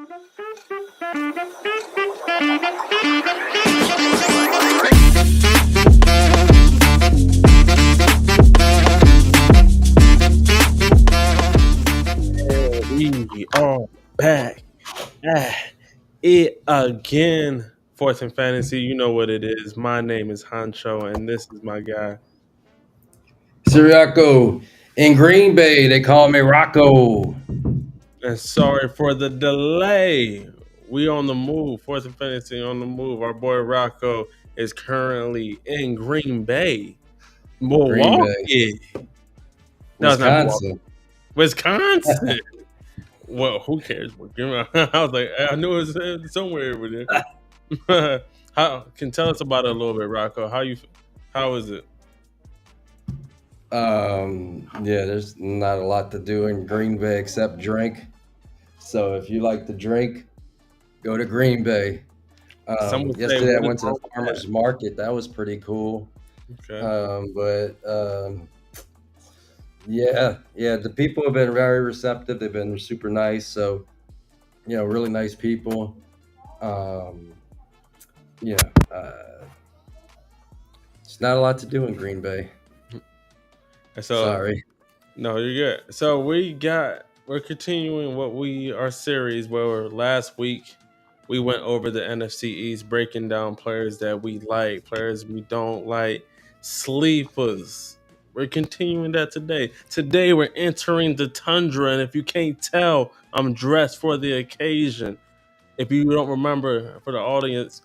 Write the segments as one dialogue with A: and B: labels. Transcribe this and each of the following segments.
A: We are back at it again. Fourth and Fantasy, you know what it is. My name is Hancho, and this is my guy.
B: Siriaco in Green Bay, they call me Rocco.
A: And sorry for the delay. We on the move. Fourth and Fantasy on the move. Our boy Rocco is currently in Green Bay,
B: Green Bay,
A: Milwaukee. No, it's not Milwaukee.
B: Wisconsin.
A: Wisconsin. Well, who cares? I was like, I knew it was somewhere over there. How can tell us about it a little bit, Rocco? How is it?
B: Yeah, there's not a lot to do in Green Bay except drink. So if you like to drink, go to Green Bay.
A: Some would say,
B: Yesterday I
A: what is
B: went to
A: wrong
B: the
A: with
B: farmers market. That was pretty cool.
A: that? Okay.
B: But yeah, the people have been very receptive. They've been super nice. So really nice people. Um, yeah, it's not a lot to do in Green Bay.
A: So
B: Sorry.
A: no, you're good. So we're continuing our series where last week we went over the NFC East, breaking down players that we like, players we don't like, sleepers. We're continuing that today. Today we're entering the tundra, and if you can't tell, I'm dressed for the occasion. If you don't remember, for the audience,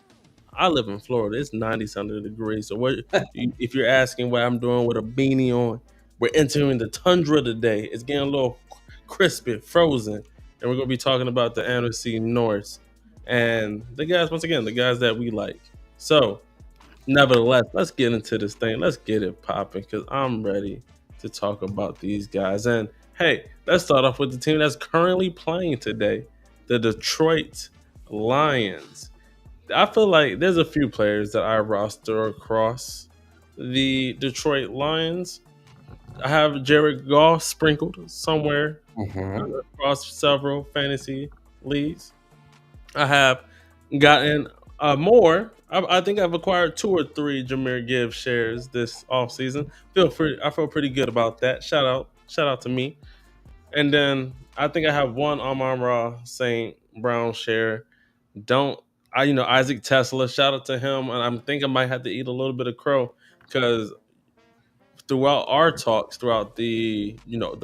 A: I live in Florida. It's 90 something degrees. So if you're asking what I'm doing with a beanie on, we're entering the tundra today. It's getting a little crispy, frozen, and we're gonna be talking about the NFC North and the guys, once again, the guys that we like. So, nevertheless, let's get into this thing. Let's get it popping because I'm ready to talk about these guys. And hey, let's start off with the team that's currently playing today, the Detroit Lions. I feel like there's a few players that I roster across the Detroit Lions. I have Jared Goff sprinkled somewhere
B: Hmm.
A: across several fantasy leagues. I have gotten more. I think I've acquired 2 or 3 Jameer Gibbs shares this offseason. I feel pretty good about that. Shout out to me. And then I think I have one Amon-Ra St. Brown share. Don't I Isaac Tesla, shout out to him. And I'm thinking I might have to eat a little bit of crow because throughout our talks, throughout the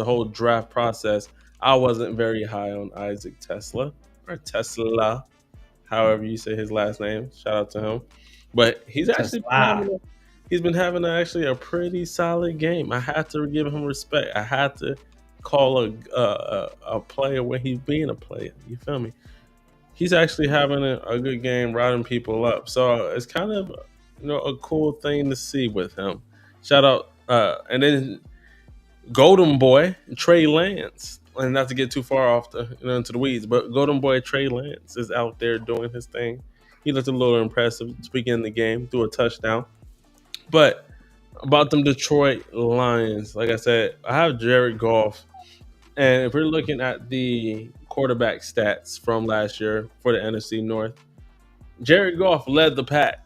A: whole draft process, I wasn't very high on Isaac Tesla or Tesla, however you say his last name. Shout out to him. But
B: Tesla.
A: he's been having actually a pretty solid game. I had to give him respect. I had to call a player when he's being a player. You feel me? He's actually having a good game, riding people up. So it's kind of a cool thing to see with him. Shout out, and then Golden Boy Trey Lance, and not to get too far off into the weeds, but Golden Boy Trey Lance is out there doing his thing. He looked a little impressive to begin the game, threw a touchdown. But about them Detroit Lions, like I said, I have Jared Goff. And if we're looking at the quarterback stats from last year for the NFC North, Jared Goff led the pack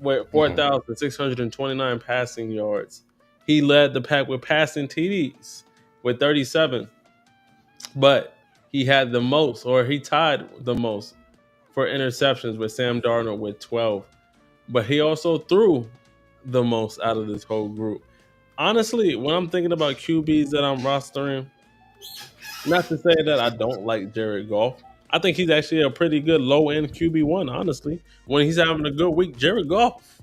A: with
B: Hmm.
A: 4,629 passing yards. He led the pack with passing TDs with 37, but he had the most, or he tied the most for interceptions with Sam Darnold with 12. But he also threw the most out of this whole group. Honestly, when I'm thinking about QBs that I'm rostering, not to say that I don't like Jared Goff. I think he's actually a pretty good low end QB1, honestly. When he's having a good week, Jared Goff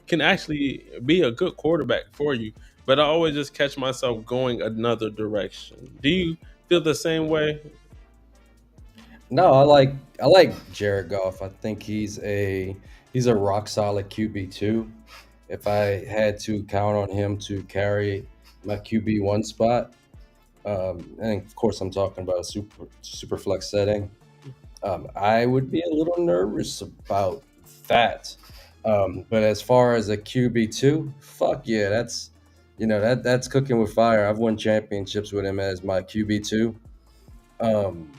A: can actually be a good quarterback for you. But I always just catch myself going another direction. Do you feel the same way?
B: No, I like Jared Goff. I think he's a rock solid QB2. If I had to count on him to carry my QB1 spot, and of course I'm talking about a super flex setting, I would be a little nervous about that. But as far as a QB2, fuck yeah, that's cooking with fire. I've won championships with him as my QB2. Um,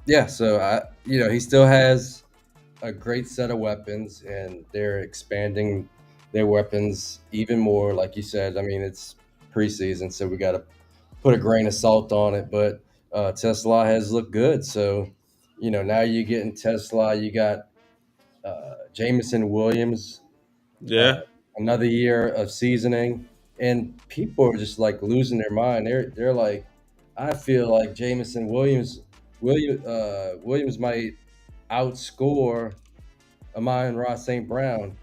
B: Yeah, so he still has a great set of weapons, and they're expanding their weapons even more. Like you said, I mean, it's preseason, so we got to put a grain of salt on it. But Tesla has looked good, so now you're getting Tesla. You got Jameson Williams, uh,
A: Yeah,
B: another year of seasoning, and people are just like losing their mind. They're like, I feel like Jameson Williams might outscore Amon Ross St. Brown.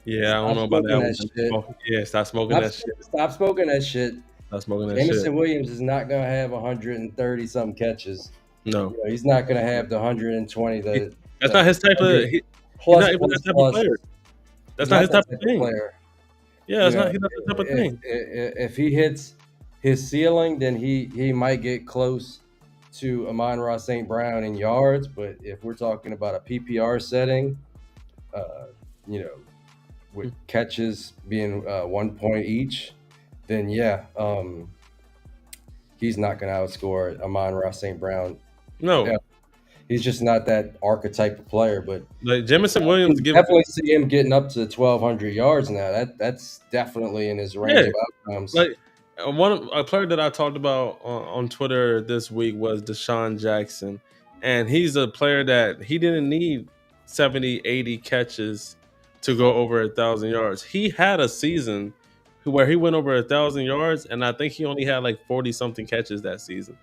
A: yeah. I don't
B: Stop
A: know about
B: smoking
A: that
B: that
A: one.
B: shit.
A: Oh, yeah, stop smoking that shit.
B: Stop smoking that shit.
A: Stop smoking that shit.
B: Jameson Williams is not going to have 130 some catches.
A: No,
B: He's not going to have the 120,
A: he, that's
B: the
A: not his type of.
B: 100
A: He's
B: plus
A: not even that
B: plus
A: type of
B: plus.
A: player.
B: He's
A: That's not
B: not
A: his
B: that
A: type of
B: type of
A: thing.
B: player.
A: Yeah,
B: You
A: that's
B: know,
A: not. He's not the type of thing.
B: if he hits his ceiling, then he might get close to Amon Ross St. Brown in yards. But if we're talking about a PPR setting, uh, you know, with catches being 1 point each, then yeah, he's not going to outscore Amon Ross St. Brown. Yeah,
A: No,
B: he's just not that archetype of player. But
A: like Jamison
B: I
A: Williams
B: can
A: give.
B: definitely see him getting up to 1,200 yards now. That's definitely in his range
A: Yeah,
B: of outcomes.
A: like a player that I talked about on Twitter this week was Deshaun Jackson, and he's a player that he didn't need 70, 80 catches to go over 1,000 yards. He had a season where he went over 1,000 yards, and I think he only had like 40 something catches that season.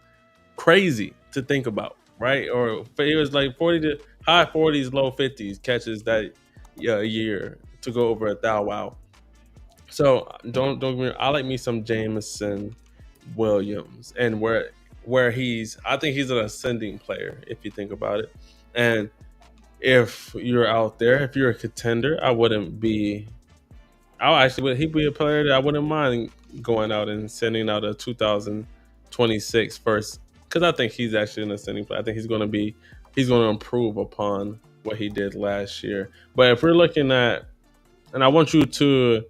A: Crazy to think about, right? Or it was like 40 to high 40s, low 50s catches that year to go over 1,000. Wow. So don't get me. I like me some Jameson Williams, and where he's, I think he's an ascending player if you think about it. And if you're out there, if you're a contender, I wouldn't be. I actually would. He'd be a player that I wouldn't mind going out and sending out a 2026 first, because I think he's actually an ascending player. I think he's going to improve upon what he did last year. But if we're looking at, and I want you to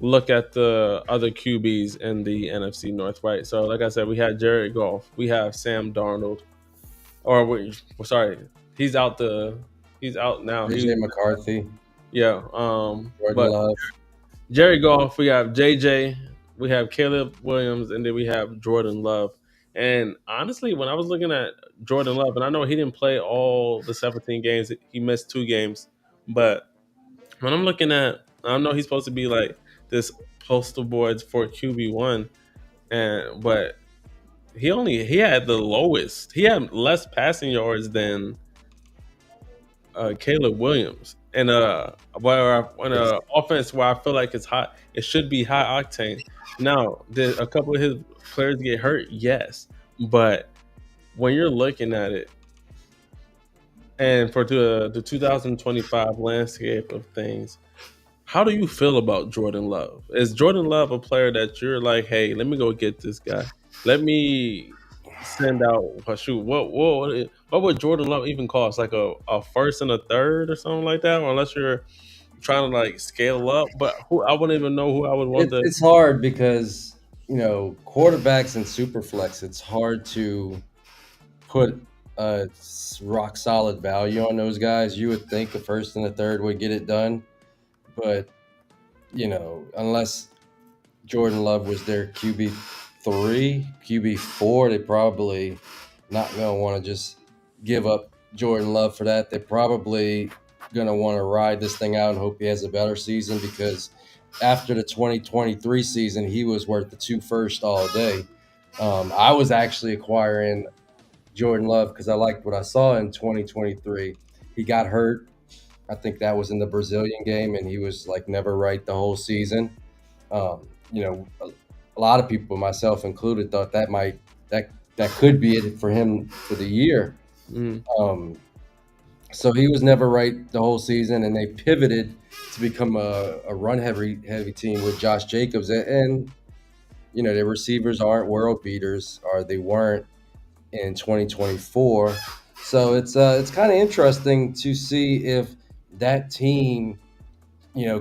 A: look at the other QBs in the NFC North, right? So, like I said, we had Jared Goff, we have Sam Darnold, or sorry, he's out he's out now.
B: JJ McCarthy,
A: Yeah,
B: Jordan
A: but
B: Love.
A: Jared Goff, we have JJ, we have Caleb Williams, and then we have Jordan Love. And honestly, when I was looking at Jordan Love, and I know he didn't play all the 17 games, he missed 2 games, but when I'm looking at, I know he's supposed to be like this postal board for QB1, but he had the lowest. He had less passing yards than Caleb Williams, and where in a offense where I feel like it's hot, it should be high octane. Now, did a couple of his players get hurt? Yes, but when you're looking at it, and for the 2025 landscape of things, how do you feel about Jordan Love? Is Jordan Love a player that you're like, hey, let me go get this guy? Let me send out shoot. What would Jordan Love even cost? Like a first and a third or something like that? Or unless you're trying to like scale up, but who I wouldn't even know who I would want to.
B: It's hard because quarterbacks and superflex. It's hard to put a rock solid value on those guys. You would think the first and the third would get it done, but unless Jordan Love was their QB3, QB4, they probably not going to want to just give up Jordan Love for that. They're probably going to want to ride this thing out and hope he has a better season, because after the 2023 season, he was worth the 2 first all day. I was actually acquiring Jordan Love because I liked what I saw in 2023. He got hurt. I think that was in the Brazilian game, and he was like never right the whole season. A lot of people, myself included, thought that could be it for him for the year.
A: Mm,
B: Um, so he was never right the whole season, and they pivoted to become a run heavy team with Josh Jacobs, and their receivers aren't world beaters, or they weren't in 2024. So it's kind of interesting to see if that team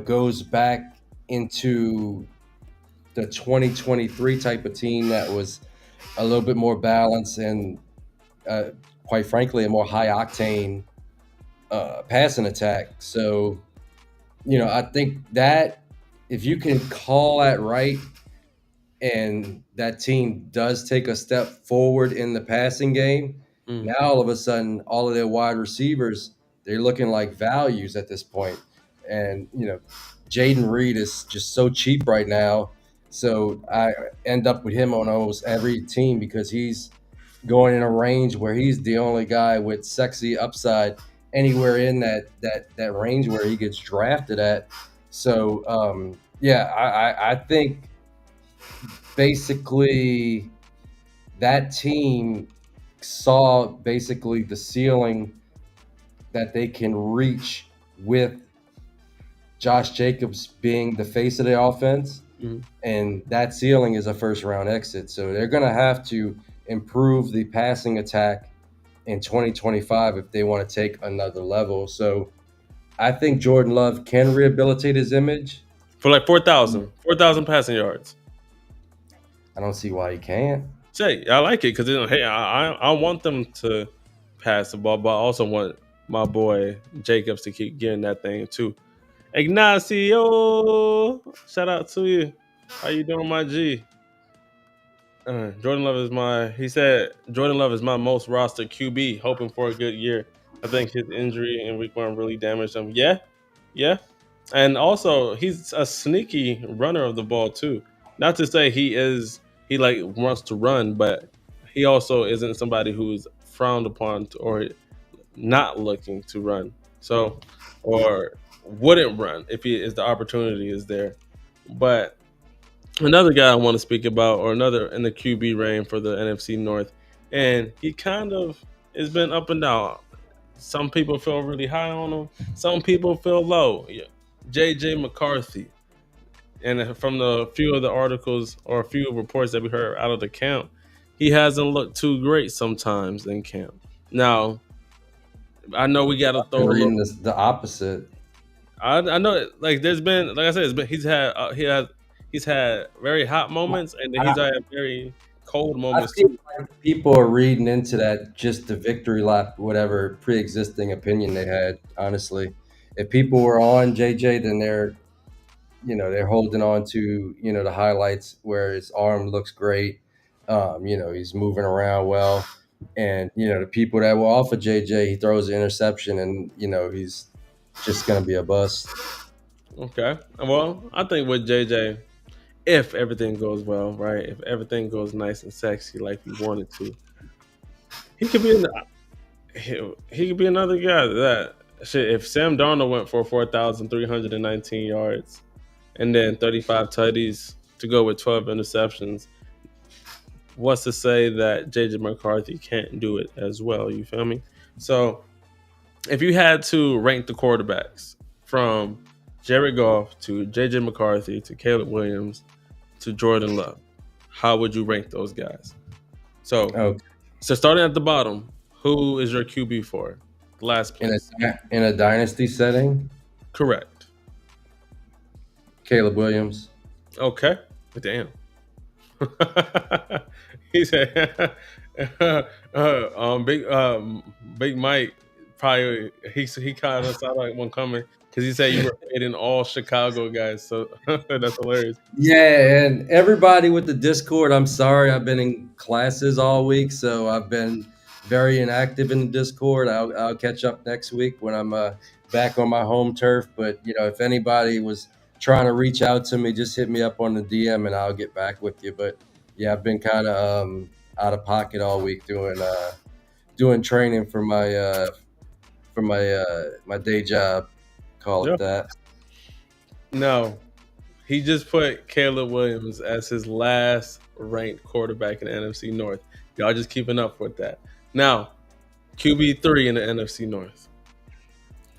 B: goes back into the 2023 type of team that was a little bit more balanced and quite frankly, a more high octane passing attack. So, I think that if you can call that right and that team does take a step forward in the passing game,
A: Mm.
B: now all of a sudden, all of their wide receivers, they're looking like values at this point. And, Jaden Reed is just so cheap right now. So I end up with him on almost every team because he's going in a range where he's the only guy with sexy upside anywhere in that range where he gets drafted at. So yeah, I think basically that team saw basically the ceiling that they can reach with Josh Jacobs being the face of the offense.
A: Mm.
B: And that ceiling is a first round exit. So they're going to have to improve the passing attack in 2025 if they want to take another level. So I think Jordan Love can rehabilitate his image.
A: For like 4,000 passing yards.
B: I don't see why he can't.
A: Say, I like it because hey, I want them to pass the ball, but I also want my boy Jacobs to keep getting that thing too. Ignacio, shout out to you. How you doing, my G? Jordan Love is my. He said Jordan Love is my most rostered QB, hoping for a good year. I think his injury in week 1 really damaged him. Yeah, yeah, and also he's a sneaky runner of the ball too. Not to say he like wants to run, but he also isn't somebody who's frowned upon or not looking to run. So, or wouldn't run if the opportunity is there. But another guy I want to speak about, or another in the QB range for the NFC North, and he kind of has been up and down. Some people feel really high on him. Some people feel low. Yeah. JJ McCarthy, and from the few of the articles or a few reports that we heard out of the camp, he hasn't looked too great sometimes in camp. Now, I know we got to
B: I've
A: throw
B: been
A: a little.
B: reading the opposite.
A: I know, like there's been, like I said, he's had very hot moments, and then
B: I,
A: he's had very cold
B: I
A: moments
B: feel
A: too.
B: like people are reading into that just the victory lap, whatever pre-existing opinion they had. Honestly, if people were on JJ, then they're holding on to the highlights where his arm looks great. He's moving around well, and the people that were off of JJ, he throws an interception, and he's just gonna be a bust.
A: Okay, well, I think with JJ, if everything goes well, right, if everything goes nice and sexy like we wanted to, he could be he could be another guy that shit. If Sam Darnold went for 4,319 yards and then 35 tutties to go with 12 interceptions, what's to say that JJ McCarthy can't do it as well? You feel me? So if you had to rank the quarterbacks from Jared Goff to JJ McCarthy to Caleb Williams to Jordan Love, how would you rank those guys? So,
B: Okay,
A: so starting at the bottom, who is your QB for? Last
B: in
A: place.
B: a dynasty setting,
A: Correct.
B: Caleb Williams.
A: Okay. Damn. He said, Big Mike probably he kind of saw like one coming because he said you were fading all Chicago guys. So that's hilarious.
B: Yeah, and everybody with the Discord, I'm sorry, I've been in classes all week, so I've been very inactive in the Discord. I'll catch up next week when I'm back on my home turf. But if anybody was trying to reach out to me, just hit me up on the DM and I'll get back with you. But yeah, I've been kind of out of pocket all week doing training for my day job. Call
A: Yeah.
B: it that.
A: No, he just put Caleb Williams as his last ranked quarterback in the NFC North. Y'all just keeping up with that. Now, QB3 in the NFC North.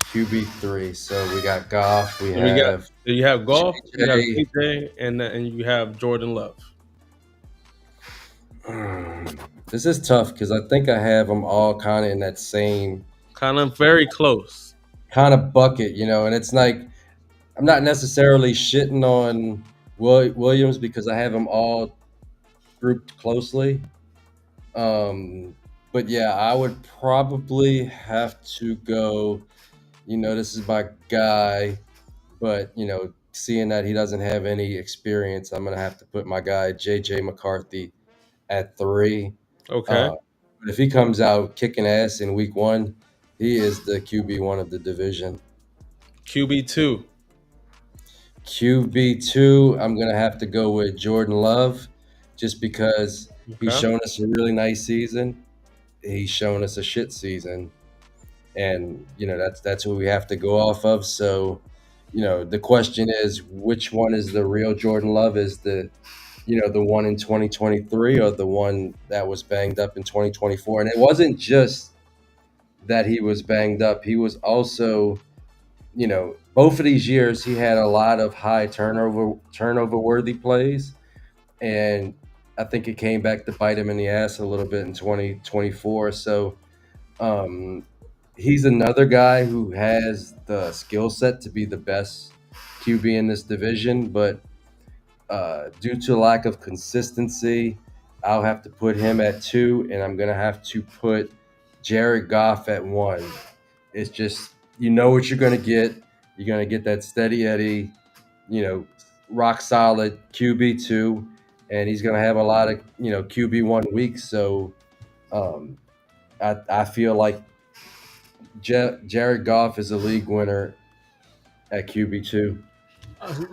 B: QB3. So we got Goff. We
A: So we got
B: have
A: you have golf, you have
B: JJ.
A: JJ, and you have Jordan Love.
B: This is tough because I think I have them all kind of in that same
A: Kind of very close.
B: kind of bucket, and it's like I'm not necessarily shitting on Williams because I have them all grouped closely. Um, But yeah, I would probably have to go. This is my guy, but seeing that he doesn't have any experience, I'm gonna have to put my guy JJ McCarthy at 3.
A: Okay.
B: Uh, but if he comes out kicking ass in week 1, he is the QB1 of the division.
A: QB2.
B: QB2, I'm gonna have to go with Jordan Love, just because he's
A: Okay.
B: shown us a really nice season. He's shown us a shit season, and that's who we have to go off of. So, the question is, which one is the real Jordan Love? Is the one in 2023, or the one that was banged up in 2024? And it wasn't just that he was banged up; he was also, both of these years he had a lot of high turnover worthy plays, and I think it came back to bite him in the ass a little bit in 2024. So um, he's another guy who has the skill set to be the best QB in this division, but due to lack of consistency, I'll have to put him at 2, and I'm gonna have to put Jared Goff at 1. It's just, what you're gonna get. You're gonna get that steady Eddie, you know, rock solid QB2, and he's gonna have a lot of QB1 weeks. So um, I feel like Jared Goff is a league winner at QB2.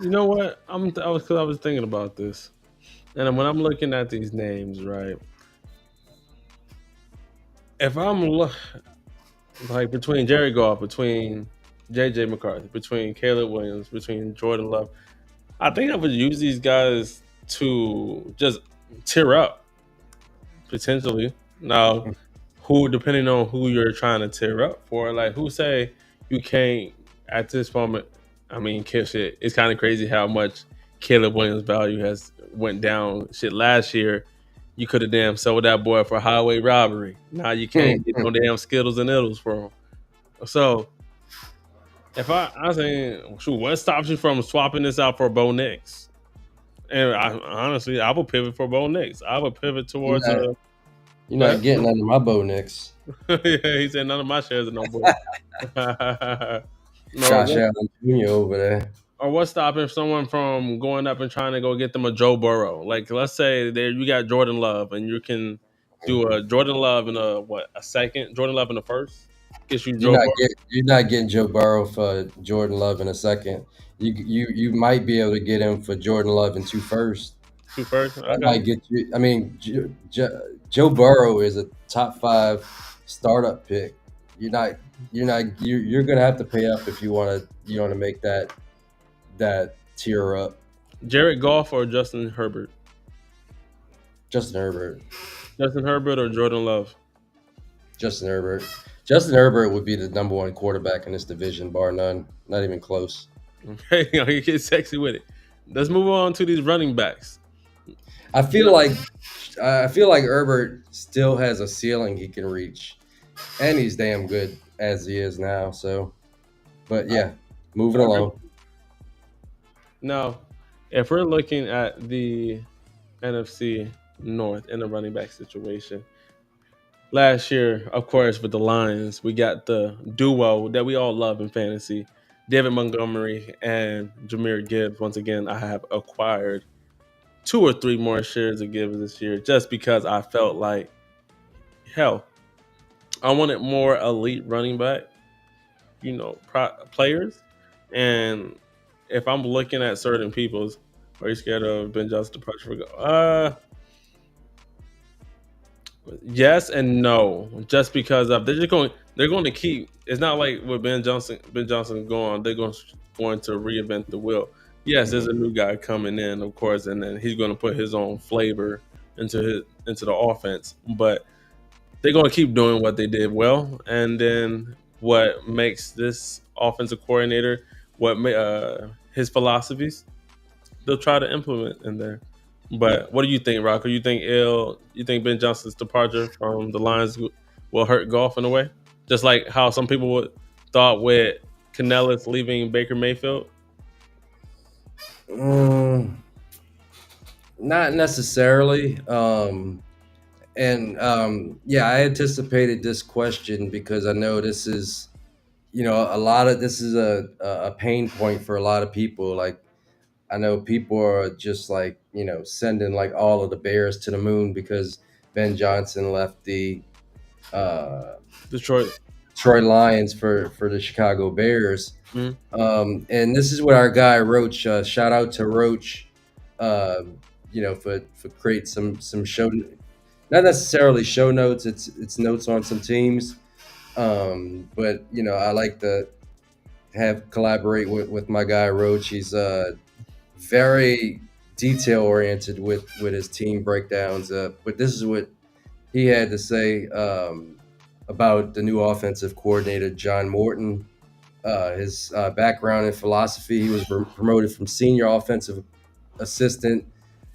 A: You know what? I was thinking about this, and when I'm looking at these names, right? If like between Jerry Goff, between JJ McCarthy, between Caleb Williams, between Jordan Love, I think I would use these guys to just tear up potentially. Now, who depending on who you're trying to tear up for, like who say you can't at this moment. I mean, kill shit. It's kind of crazy how much Caleb Williams' value has went down. Shit, last year you could have damn sold that boy for highway robbery. Now you can't get no damn Skittles and Iddles for him. So if I was saying, shoot, what stops you from swapping this out for Bo Nix? And honestly, I would pivot for Bo Nix. I would pivot
B: You're
A: towards
B: not,
A: a.
B: you're
A: Go
B: not
A: ahead.
B: getting under my Bo Nix.
A: Yeah, he said none of my shares are no book. or
B: Josh
A: what?
B: Allen Jr. over there.
A: Or what's stopping someone from going up and trying to go get them a Joe Burrow? Like, let's say there you got Jordan Love, and you can do a Jordan Love in a second, Jordan Love in the first, gets you Joe Burrow
B: You're not getting Joe Burrow for Jordan Love in a second. You might be able to get him for Jordan Love in 2 first.
A: two first.
B: That
A: Okay,
B: might get you. I mean, Joe Burrow is a top 5 startup pick. You're gonna have to pay up if you want to make that tier up.
A: Jared Goff or Justin Herbert?
B: Justin Herbert.
A: Justin Herbert or Jordan Love?
B: Justin Herbert. Justin Herbert would be the number 1 quarterback in this division, bar none. Not even close.
A: Okay, you get sexy with it. Let's move on to these running backs.
B: I feel like Herbert still has a ceiling he can reach, and he's damn good as he is now. So, but yeah, moving
A: I agree.
B: along.
A: Now, if we're looking at the NFC North in the running back situation, last year, of course, with the Lions, we got the duo that we all love in fantasy, David Montgomery and Jameer Gibbs. Once again, I have acquired 2 or 3 more shares of Gibbs this year just because I felt like, hell, I wanted more elite running back, players. And if I'm looking at certain people's, are you scared of Ben Johnson departure? Yes and no. Just because of they're going to keep. It's not like with Ben Johnson going. They're going to reinvent the wheel. Yes, there's a new guy coming in, of course, and then he's going to put his own flavor into the offense. But they're going to keep doing what they did well, and then what makes this offensive coordinator, his philosophies, they'll try to implement in there. But what do you think, Rocker? You think Ben Johnson's departure from the Lions will hurt golf in a way, just like how some people would thought with Canellis leaving Baker Mayfield?
B: Mm, Not necessarily. And yeah, I anticipated this question because I know this is, a lot of this is a pain point for a lot of people. Like, I know people are just like, sending like all of the Bears to the moon because Ben Johnson left the uh,
A: Detroit.
B: Detroit Lions for the Chicago Bears.
A: Mhm.
B: And this is what our guy Roach. Shout out to Roach. Uh, for create some show, not necessarily show notes. It's notes on some teams. But I like to have collaborate with my guy Roach. He's very detail oriented with his team breakdowns. But this is what he had to say about the new offensive coordinator John Morton. His background in philosophy: he was promoted from senior offensive assistant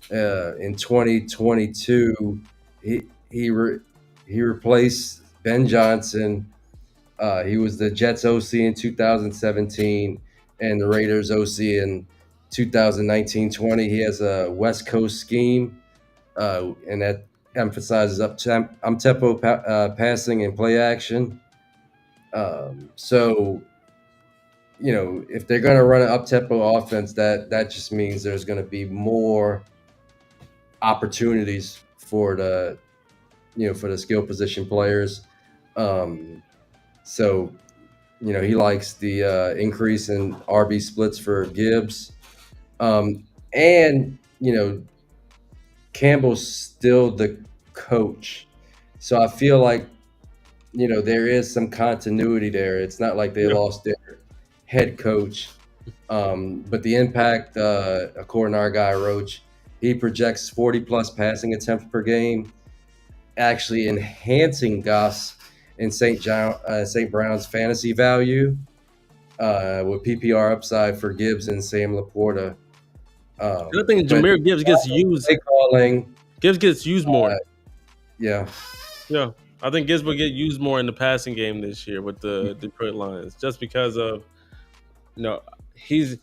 B: in 2022. He he re- he replaced Ben Johnson. He was the Jets OC in 2017 and the Raiders OC in 2019-20. He has a West Coast scheme, and that emphasizes tempo passing and play action. So if they're going to run an up tempo offense, that just means there's going to be more opportunities for the skill position players. Um, so he likes the increase in RB splits for Gibbs, and Campbell's still the coach, so I feel like there is some continuity there. It's not like they
A: Yeah.
B: lost their head coach. But the impact, according to our guy Roach, he projects 40 plus passing attempts per game, actually enhancing Goss and St. Brown's fantasy value with PPR upside for Gibbs and Sam Laporta.
A: The other thing,
B: But
A: Jameer Gibbs gets used.
B: play calling,
A: Gibbs gets used more.
B: yeah.
A: Yeah, I think Gibbs will get used more in the passing game this year with the Detroit Lions, just because of you know he's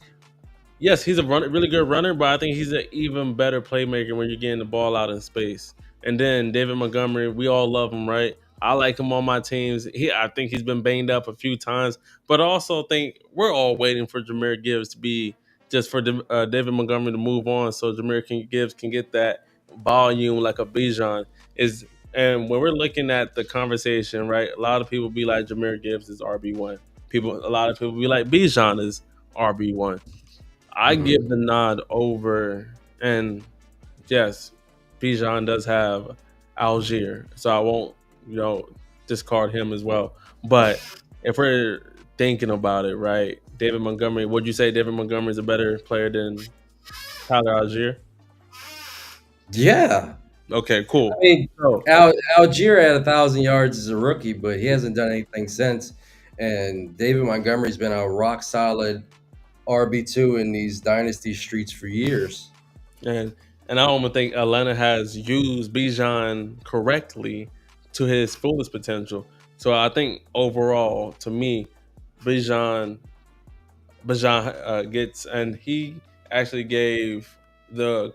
A: yes, he's a really good runner, but I think he's an even better playmaker when you're getting the ball out in space. And then David Montgomery, we all love him, right? I like him on my teams. I think he's been banged up a few times, but I also think we're all waiting for Jameer Gibbs to be just for David Montgomery to move on, so Gibbs can get that volume like a Bijan is. And when we're looking at the conversation, right, a lot of people be like Jameer Gibbs is RB1. A lot of people be like Bijan is RB1. I give
B: Mhm.
A: the nod over, and yes, Bijan does have Algier, so I won't, you know, discard him as well. But if we're thinking about it, right, David Montgomery, would you say David Montgomery is a better player than Tyler Algier?
B: Yeah.
A: Okay,
B: I
A: cool.
B: mean,
A: So,
B: Algier had 1,000 yards as a rookie, but he hasn't done anything since. And David Montgomery's been a rock solid RB2 in these dynasty streets for years.
A: and and I don't think Atlanta has used Bijan correctly to his fullest potential. So I think overall, to me, Bijan gets, and he actually gave the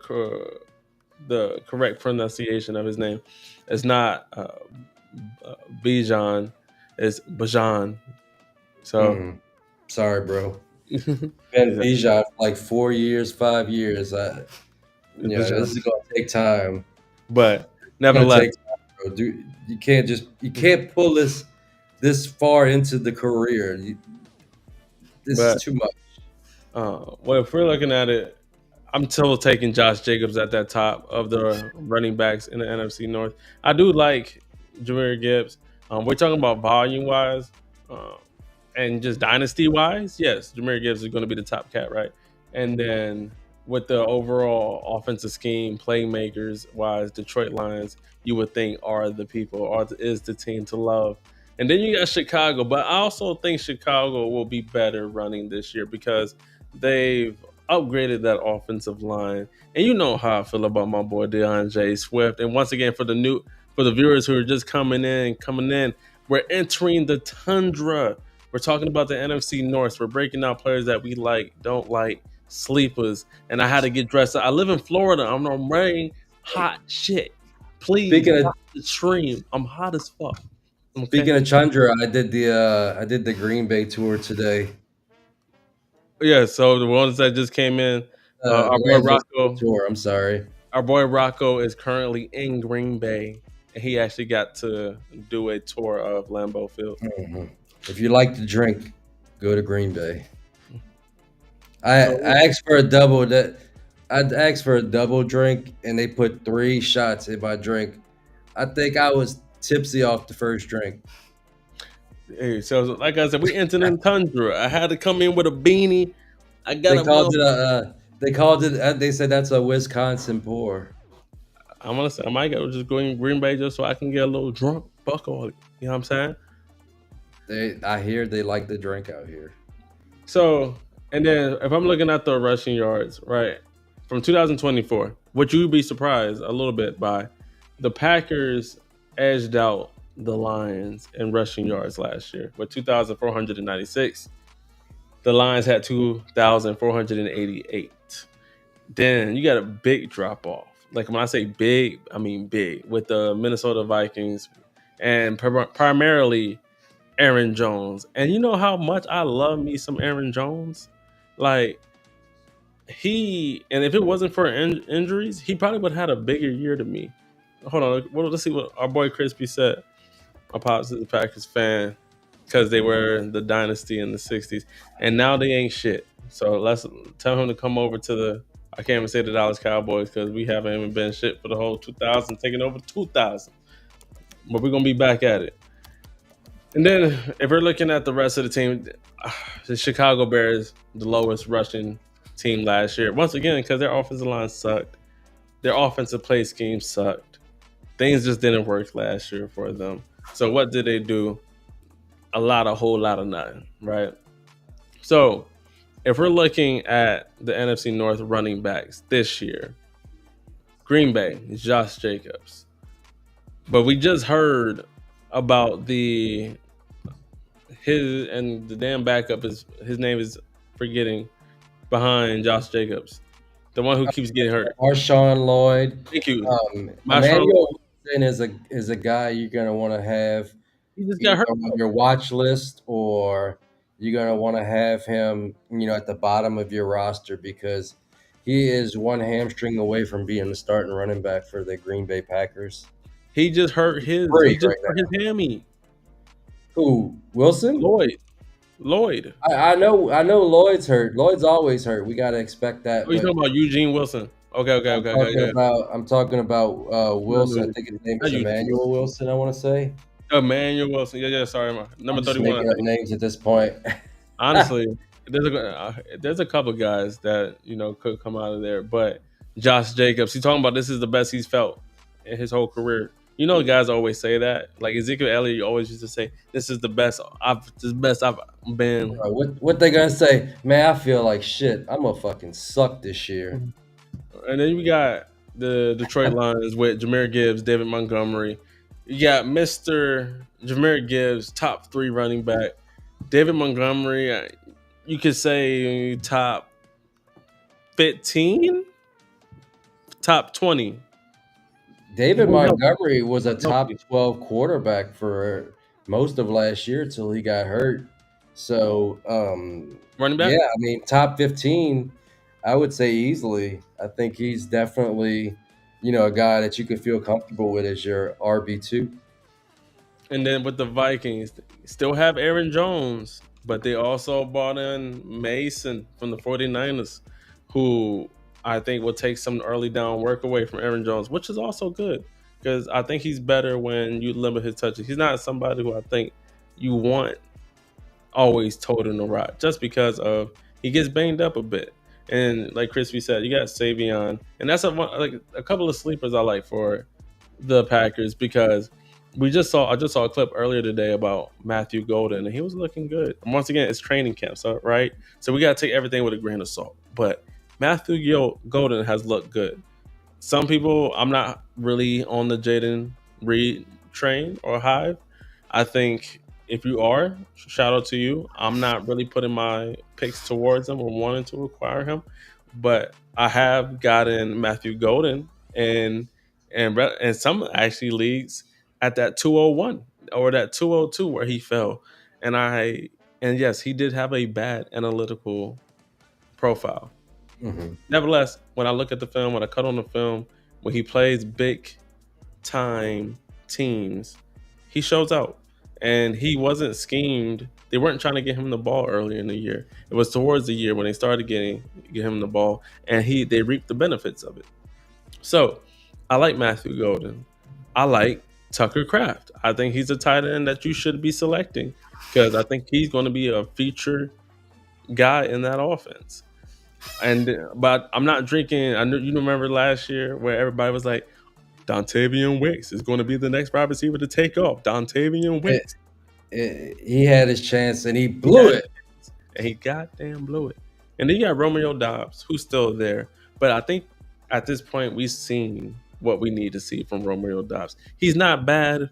A: correct pronunciation of his name. It's not uh, Bijan, it's Bajan. So
B: Mm. Sorry, bro. Been
A: yeah,
B: Bijan for like 4 years, 5 years.
A: it's
B: This is
A: Bajan.
B: gonna take time.
A: But
B: It's gonna
A: nevertheless,
B: take time, bro. Dude, you can't pull this far into the career. This is
A: but
B: too much.
A: well, if we're looking at it, I'm still taking Josh Jacobs at that top of the running backs in the NFC North. I do like Jameer Gibbs. We're talking about volume wise and just dynasty wise. Yes, Jameer Gibbs is going to be the top cat, right? And then with the overall offensive scheme, playmakers wise, Detroit Lions, you would think are the people, is the team to love. And then you got Chicago, but I also think Chicago will be better running this year because they've upgraded that offensive line. And you know how I feel about my boy DeAndre Swift. And once again, for the viewers who are just coming in, we're entering the tundra. We're talking about the NFC North. We're breaking down players that we like, don't like, sleepers. And I had to get dressed up. I live in Florida. I'm wearing hot shit. Please,
B: Speaking of
A: stop the stream. I'm hot as fuck. Okay.
B: speaking of Chandra, I did the Green Bay tour today.
A: Yeah. So the ones that just came in, our boy
B: Rams City
A: Rocco.
B: tour. I'm sorry.
A: Our boy Rocco is currently in Green Bay, and he actually got to do a tour of Lambeau Field.
B: Mhm. If you like to drink, go to Green Bay. I
A: So
B: I asked for a double. I asked for a double drink, and they put 3 shots in my drink. I think I was tipsy off the first drink.
A: hey, so like I said, we entered in Tundra. I had to come in with a beanie. I got
B: They
A: a
B: called
A: mother.
B: it a. They called it. They said that's a Wisconsin pour.
A: I'm gonna say I might go just go in Green Bay just so I can get a little drunk. Fuck all it. You know what I'm saying?
B: I hear they like the drink out here.
A: So, and then if I'm looking at the rushing yards, right, from 2024, which you'd be surprised a little bit by, the Packers edged out the Lions in rushing yards last year with 2,496. The Lions had 2,488. Then you got a big drop off. Like when I say big, I mean big with the Minnesota Vikings and primarily Aaron Jones. And you know how much I love me some Aaron Jones? Like and if it wasn't for injuries, he probably would have had a bigger year to me. Hold on, let's see what our boy Crispy said. My pops is a Packers fan because they were the dynasty in the 60s. And now they ain't shit. So let's tell him to come over to I can't even say the Dallas Cowboys because we haven't even been shit for the whole 2000, taking over 2000. But we're going to be back at it. And then if we're looking at the rest of the team, the Chicago Bears, the lowest rushing team last year. Once again, because their offensive line sucked. Their offensive play scheme sucked. Things just didn't work last year for them. So what did they do? A whole lot of nothing, right? So if we're looking at the NFC North running backs this year, Green Bay, Josh Jacobs. But we just heard about the damn backup is his name is forgetting behind Josh Jacobs, the one who keeps getting hurt.
B: Marshawn Lloyd.
A: Thank you, Marshawn.
B: Emmanuel Wilson is a guy you're gonna want to have
A: He just got
B: either
A: hurt.
B: on your watch list, or you're gonna want to have him, at the bottom of your roster, because he is one hamstring away from being the starting running back for the Green Bay Packers.
A: He just hurt his. He
B: Great
A: just
B: right
A: hurt
B: now.
A: his hammy.
B: Who, Wilson?
A: Lloyd.
B: I know Lloyd's hurt. Lloyd's always hurt. We got to expect that.
A: Oh, you
B: But
A: talking about Eugene Wilson? Okay. Yeah.
B: I'm talking about Wilson. I think his name
A: Not
B: is
A: Eugene.
B: Emmanuel Wilson, I want to say.
A: Emmanuel Wilson. Yeah. Sorry,
B: I'm
A: number
B: just
A: 31.
B: making up names at this point.
A: Honestly, there's a couple guys that could come out of there, but Josh Jacobs, he's talking about this is the best he's felt in his whole career. Guys always say that. Like Ezekiel Elliott always used to say, "This is the best I've been."
B: Bro, what they gonna say? Man, I feel like shit. I'm gonna fucking suck this year.
A: And then we got the Detroit Lions with Jahmyr Gibbs, David Montgomery. You got Mr. Jahmyr Gibbs, top 3 running back. David Montgomery, you could say top 15, top 20.
B: David
A: Who helped?
B: Montgomery was a top
A: Healthy.
B: 12 quarterback for most of last year till he got hurt. So,
A: Running back?
B: yeah, I mean, top 15, I would say easily. I think he's definitely, a guy that you can feel comfortable with as your RB2.
A: And then with the Vikings, still have Aaron Jones, but they also brought in Mason from the 49ers, who I think will take some early down work away from Aaron Jones, which is also good because I think he's better when you limit his touches. He's not somebody who I think you want always toting the rock just because of he gets banged up a bit. And like Crispy said, you got Savion, and that's a couple of sleepers I like for the Packers because I just saw a clip earlier today about Matthew Golden, and he was looking good. And once again, it's training camp, right? So we got to take everything with a grain of salt. But Matthew Golden has looked good. Some people, I'm not really on the Jaden Reed train or hive. I think if you are, shout out to you. I'm not really putting my picks towards him or wanting to acquire him, but I have gotten Matthew Golden, and and some actually leagues at that 201 or that 202 where he fell. And yes, he did have a bad analytical profile.
B: Hmm.
A: Nevertheless, when I look at the film, when I cut on the film, when he plays big time teams, he shows out. And he wasn't schemed. They weren't trying to get him the ball earlier in the year. It was towards the year when they started get him the ball, and they reaped the benefits of it. So I like Matthew Golden. I like Tucker Craft. I think he's a tight end that you should be selecting because I think he's going to be a feature guy in that offense. But I'm not drinking. I know you remember last year where everybody was like, Dontavian Wicks is going to be the next wide receiver to take off. Dontavian Wicks.
B: He had his chance and he
A: He
B: blew
A: had
B: it.
A: and he goddamn blew it. And then you got Romeo Dobbs, who's still there. But I think at this point we've seen what we need to see from Romeo Dobbs. He's not bad,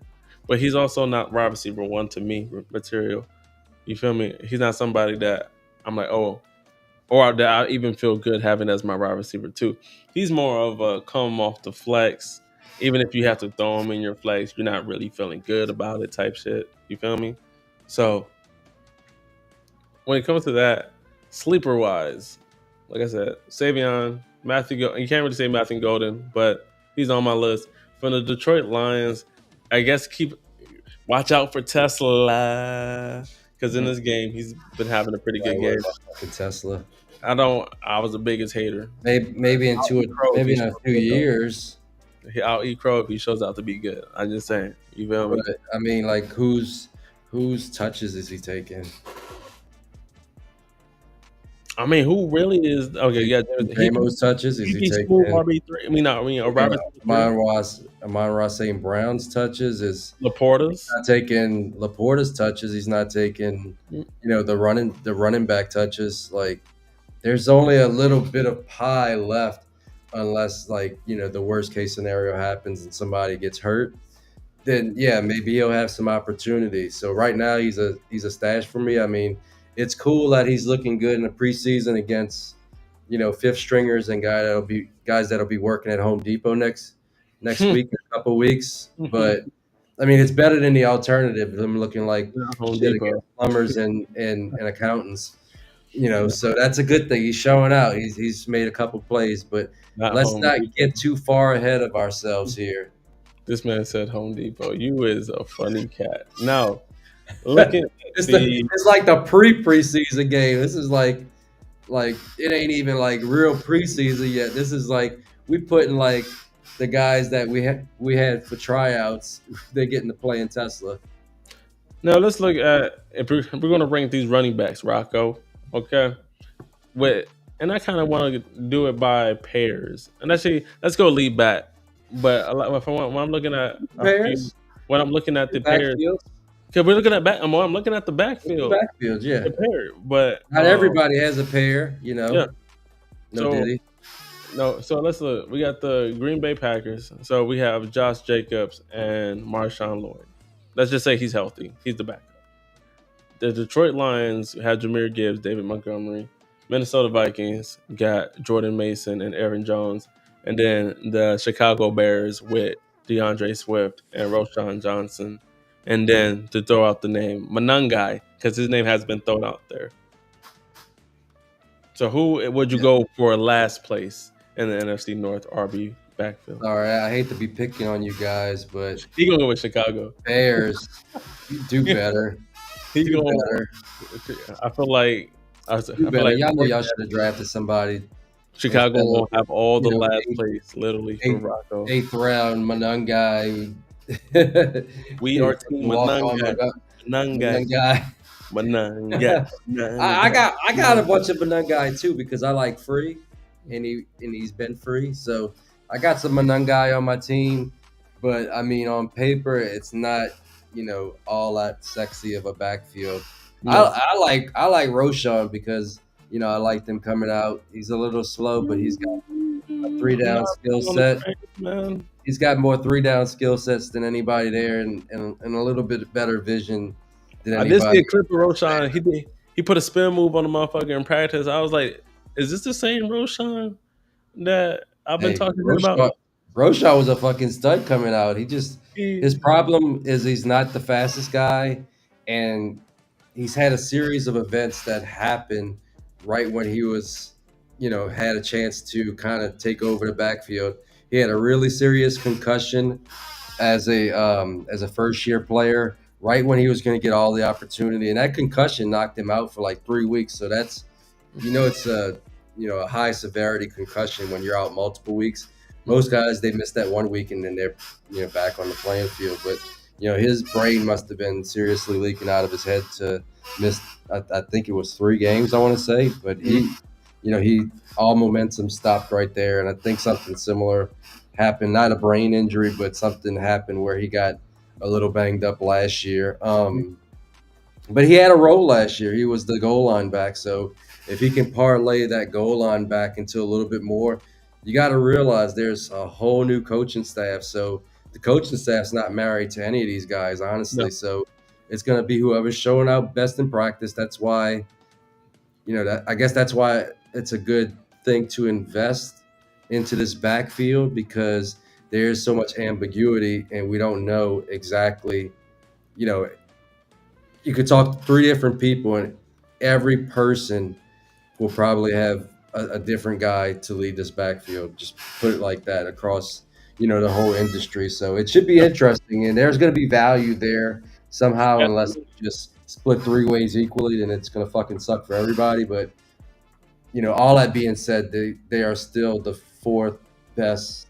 A: but he's also not wide receiver one to me material. You feel me? He's not somebody that I'm like, oh, or that I even feel good having as my wide receiver too. He's more of a come off the flex. Even if you have to throw him in your flex, you're not really feeling good about it type shit. You feel me? So when it comes to that, sleeper wise, like I said, Savion, you can't really say Matthew Golden, but he's on my list. From the Detroit Lions, I guess watch out for Tesla because in this game he's been having a pretty
B: Right,
A: good
B: what
A: game.
B: about fucking Tesla?
A: I was the biggest hater.
B: Maybe
A: I'll eat crow if
B: maybe
A: he
B: in a
A: shows
B: few
A: up, though.
B: years.
A: I'll eat crow if he shows out to be good. I'm just saying. You feel
B: But
A: me?
B: I mean, like, whose touches is he taking?
A: I mean, who really is okay? Yeah, he could
B: Jamo's touches? Is he
A: be smooth
B: taking
A: RB3. I mean, not. I mean, a Robert 3,
B: Amon-Ra St. Brown's touches? Is
A: Laporta's.
B: not taking Laporta's touches? He's not taking, the running back touches. Like, there's only a little bit of pie left, unless, like, the worst case scenario happens and somebody gets hurt. Then yeah, maybe he'll have some opportunities. So right now he's a stash for me. I mean, it's cool that he's looking good in the preseason against fifth stringers and guys that'll be working at Home Depot next week, a couple weeks. But I mean, it's better than the alternative. Them looking like
A: Not Home
B: shit
A: Depot.
B: against plumbers and accountants. So that's a good thing. He's showing out. He's made a couple plays, but
A: Not
B: let's
A: Home
B: not
A: Depot.
B: get too far ahead of ourselves here.
A: This man said Home Depot. You is a funny cat. Now, looking at
B: It's like the preseason game. This is like it ain't even like real preseason yet. This is like we putting like the guys that we had for tryouts. They're getting to play in Tesla.
A: now let's look at if we're going to rank these running backs, Rocco. Okay, with and I kind of want to do it by pairs. And actually, let's go lead back. But when I'm looking at
B: Pairs,
A: when I'm looking at the pairs,
B: backfield,
A: because we're looking at I'm looking at the backfield,
B: backfield. Yeah,
A: the pair. But
B: not everybody has a pair.
A: yeah.
B: No
A: So
B: Diddy.
A: no, so let's look. We got the Green Bay Packers. So we have Josh Jacobs and Marshawn Lloyd. Let's just say he's healthy. He's the backup. The Detroit Lions had Jahmyr Gibbs, David Montgomery. Minnesota Vikings got Jordan Mason and Aaron Jones. And then the Chicago Bears with DeAndre Swift and Roshan Johnson. And then to throw out the name, Manungai, because his name has been thrown out there. So who would you go for last place in the NFC North RB backfield?
B: All right, I hate to be picking on you guys, but
A: He gonna go with Chicago.
B: Bears, you do better.
A: He
B: Do
A: going.
B: better.
A: I feel like I
B: Do
A: feel
B: better.
A: like
B: Y'all know y'all should have drafted somebody
A: Chicago
B: instead of,
A: won't have all the last
B: eighth,
A: place literally for
B: eighth,
A: Rocco.
B: eighth round Manungai.
A: We are team Manungai.
B: Manungai.
A: Manungai.
B: I got a bunch of Manungai too because I like free, and he's been free. So I got some Manungai on my team, but I mean on paper it's not all that sexy of a backfield.
A: No.
B: I like Roshan because I like them coming out. He's a little slow, but he's got a 3-down skill set.
A: Man.
B: He's got more 3-down skill sets than anybody there, and a little bit better vision than
A: I did see
B: anybody.
A: a clip of Roshan. He put a spin move on the motherfucker in practice. I was like, is this the same Roshan that I've been
B: Hey,
A: talking about?
B: Roshan was a fucking stud coming out. His
A: He,
B: problem is he's not the fastest guy, and he's had a series of events that happened right when he was, had a chance to kind of take over the backfield. He had a really serious concussion as a first year player, right when he was going to get all the opportunity, and that concussion knocked him out for like 3 weeks. So that's it's a high severity concussion when you're out multiple weeks. Most guys they miss that 1 week and then they're back on the playing field. But his brain must have been seriously leaking out of his head to miss. I think it was 3 games. I want to say, but he all momentum stopped right there, and I think something similar happened. Not a brain injury, but something happened where he got a little banged up last year. But he had a role last year. He was the goal line back. So if he can parlay that goal line back into a little bit more, you got to realize there's a whole new coaching staff. So the coaching staff's not married to any of these guys, honestly.
A: no.
B: So it's going to be whoever's showing out best in practice. That's why, that I guess that's why it's a good thing to invest into this backfield, because there's so much ambiguity and we don't know exactly, you know, you could talk to 3 different people and every person will probably have a different guy to lead this backfield. Just put it like that across, the whole industry. So it should be interesting, and there's going to be value there somehow, unless
A: Absolutely.
B: it's just split 3 ways equally, then it's going to fucking suck for everybody. But all that being said, they are still the fourth best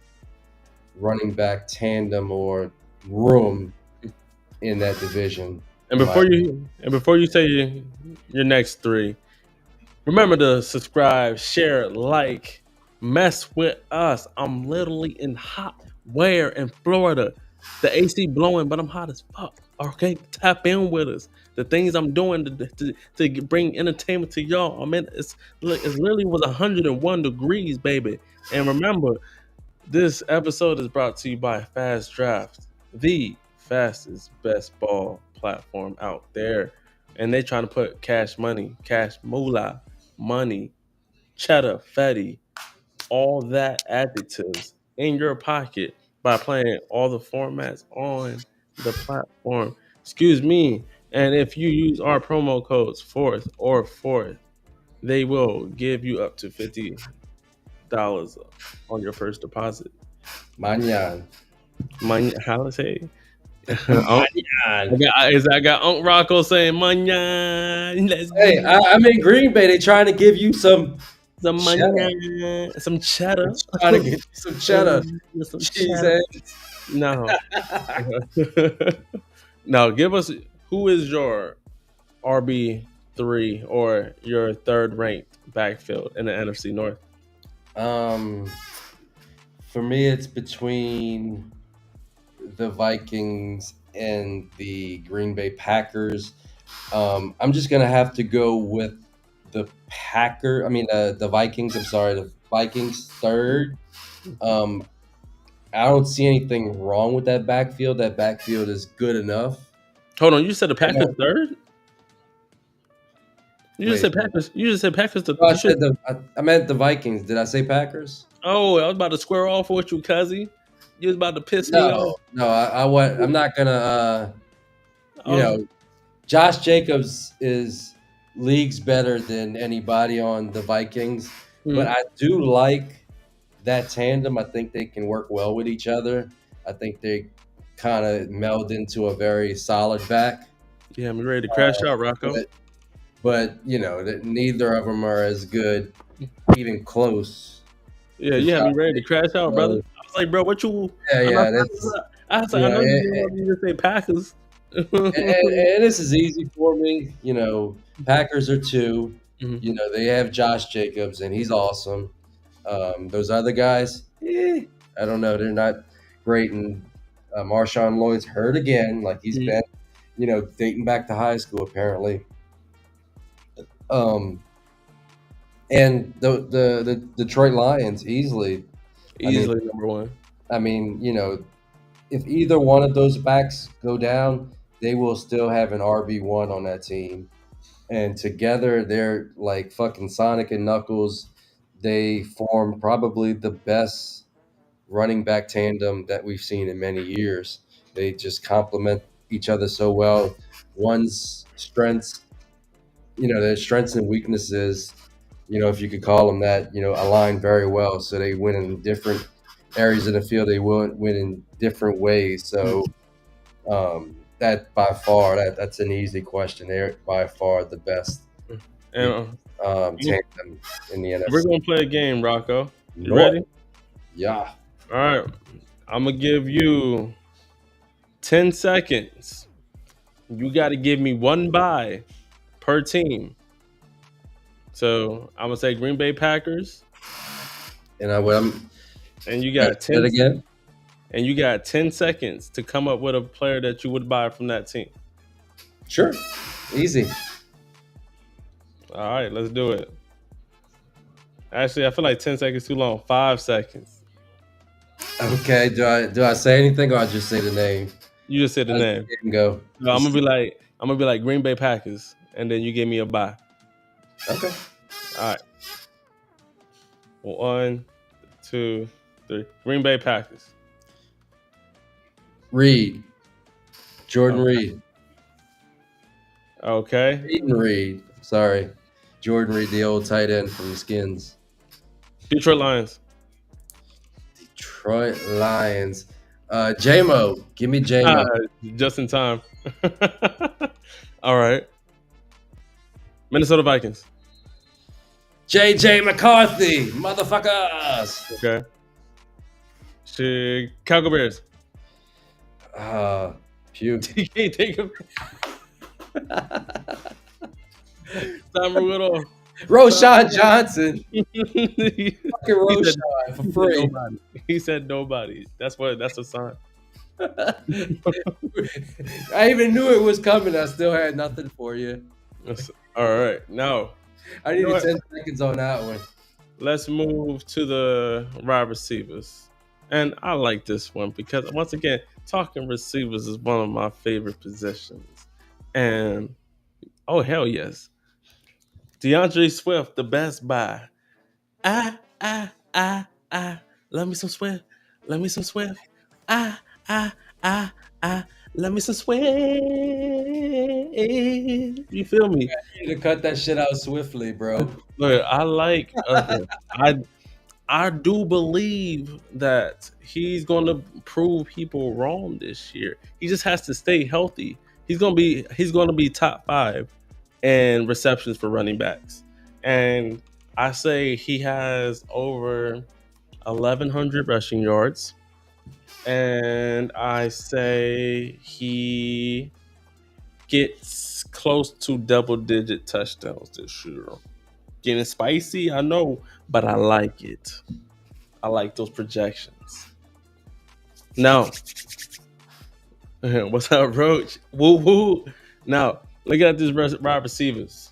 B: running back tandem or room in that division,
A: And
B: in my
A: before you say your next three, remember to subscribe, share, like, mess with us. I'm literally in hot where in Florida. The AC blowing, but I'm hot as fuck. Okay, tap in with us. The things I'm doing to bring entertainment to y'all. I mean, it literally was 101 degrees, baby. And remember, this episode is brought to you by Fast Draft, the fastest best ball platform out there. And they trying to put cash money, cash moolah, money, cheddar, fetty, all that adjectives in your pocket by playing all the formats on the platform. Excuse me. And if you use our promo codes fourth, they will give you up to $50 on your first deposit.
B: Manyan.
A: Money, how to say? Unc,
B: Manyan.
A: I got Unc Rocco saying money. Let's get
B: Hey, I'm in Green Bay. They trying to give you some
A: some
B: cheddar.
A: money, some cheddar,
B: It's trying to get you some cheddar.
A: some
B: Cheese
A: cheddar.
B: heads.
A: No, now give us who is your RB3 or your third ranked backfield in the NFC North.
B: um, for me, it's between the Vikings and the Green Bay Packers. I'm just gonna have to go with the Vikings. I'm sorry, the Vikings third. Um, I don't see anything wrong with that backfield. That backfield is good enough.
A: Hold on, you said the
B: And
A: Packers third? You just
B: wait,
A: said Packers. You just said Packers.
B: no, I
A: You should.
B: said I meant the Vikings. Did I say Packers?
A: Oh, I was about to square off with you, cuzzy. You was about to piss me off.
B: No. I'm not gonna. You
A: Oh,
B: know, Josh Jacobs is leagues better than anybody on the Vikings, but
A: mm,
B: I do like that tandem. I think they can work well with each other. I think they kind of meld into a very solid back.
A: yeah, I'm ready to crash out, Rocco.
B: But that neither of them are as good, even close
A: Yeah,
B: to
A: you had
B: Josh
A: me ready to crash out, brother.
B: Jacobs.
A: I was like, bro, what you?
B: Yeah,
A: And
B: yeah, that's
A: I was like,
B: you
A: I
B: know,
A: know you didn't want me to say Packers.
B: and this is easy for me. Packers are two.
A: Mhm.
B: They have Josh Jacobs, and he's awesome. Those other guys, I don't know. They're not great. And Marshawn Lloyd's hurt again, like he's
A: Mhm.
B: been, dating back to high school apparently. Um, and the Detroit Lions easily. I mean,
A: Easily number one.
B: I mean, if either one of those backs go down, they will still have an RB1 on that team. And together, they're like fucking Sonic and Knuckles. They form probably the best running back tandem that we've seen in many years. They just complement each other so well. One's strengths, their strengths and weaknesses, if you could call them that, align very well. So they win in different areas of the field. They win in different ways. So that by far, that's an easy question. They're by far the best
A: And
B: tandem in the
A: we're
B: NFC
A: gonna play a game, Rocco. You
B: North.
A: ready?
B: Yeah.
A: All right. I'm gonna give you 10 seconds. You got to give me one bye per team. So I'm gonna say Green Bay Packers,
B: And I'm
A: and you
B: that
A: got 10
B: again.
A: and you got 10 seconds to come up with a player that you would buy from that team.
B: Sure. Easy.
A: All right, let's do it. Actually, I feel like 10 seconds too long. 5 seconds.
B: Okay. Do I say anything or I just say the name?
A: You just said the
B: How does
A: name.
B: the game go?
A: No, I'm gonna be like Green Bay Packers, and then you give me a buy.
B: Okay.
A: All right. 1, 2, 3. Green Bay Packers.
B: Reed. Jordan
A: Okay.
B: Reed.
A: Okay.
B: Peyton Reed. Sorry. Jordan Reed, the old tight end from the Skins.
A: Detroit Lions.
B: Detroit Lions. JMO. Give me
A: Ah,
B: JMO.
A: just in time. All right. Minnesota Vikings.
B: JJ McCarthy. Motherfuckers.
A: Okay. Chicago Bears.
B: Pew.
A: You can't take him. Tom Rudolph.
B: Roshan Johnson.
A: he
B: Fucking
A: said
B: Roshan for free.
A: nobody. He said nobody. That's a sign.
B: I even knew it was coming. I still had nothing for you.
A: All right. Now
B: I
A: you know
B: needed
A: what?
B: 10 seconds on that one.
A: Let's move to the wide receivers. And I like this one because once again, talking receivers is one of my favorite positions. And oh hell yes. DeAndre Swift, the best buy. Ah, ah, ah, ah. Love me some Swift. Love me some Swift. Ah, ah, ah, ah. Love me some Swift. You feel me?
B: You need to cut that shit out swiftly, bro.
A: Look, I do believe that he's going to prove people wrong this year. He just has to stay healthy. He's going to be top 5 in receptions for running backs. And I say he has over 1100 rushing yards, and I say he gets close to double digit touchdowns this year. Getting spicy, I know, but I like it. I like those projections. Now, what's up, Roach? Woo woo. Now, look at these wide receivers.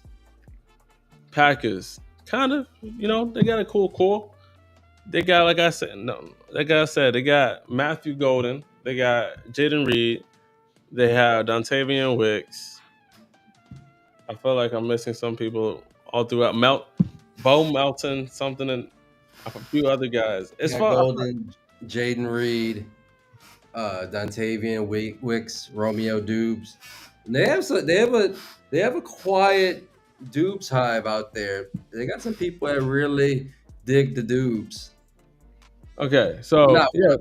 A: Packers, kind of, they got a cool core. They got, like I said, no, like I said, they got Matthew Golden. They got Jaden Reed. They have Dontavian Wicks. I feel like I'm missing some people all throughout. Bo Melton, something, and a few other guys. It's
B: Got
A: fun.
B: Golden, Jaden Reed, Dontavian Wicks, Romeo Dubes. And they have a quiet Dubes hive out there. They got some people that really dig the Dubes.
A: Okay, so
B: Not
A: yeah,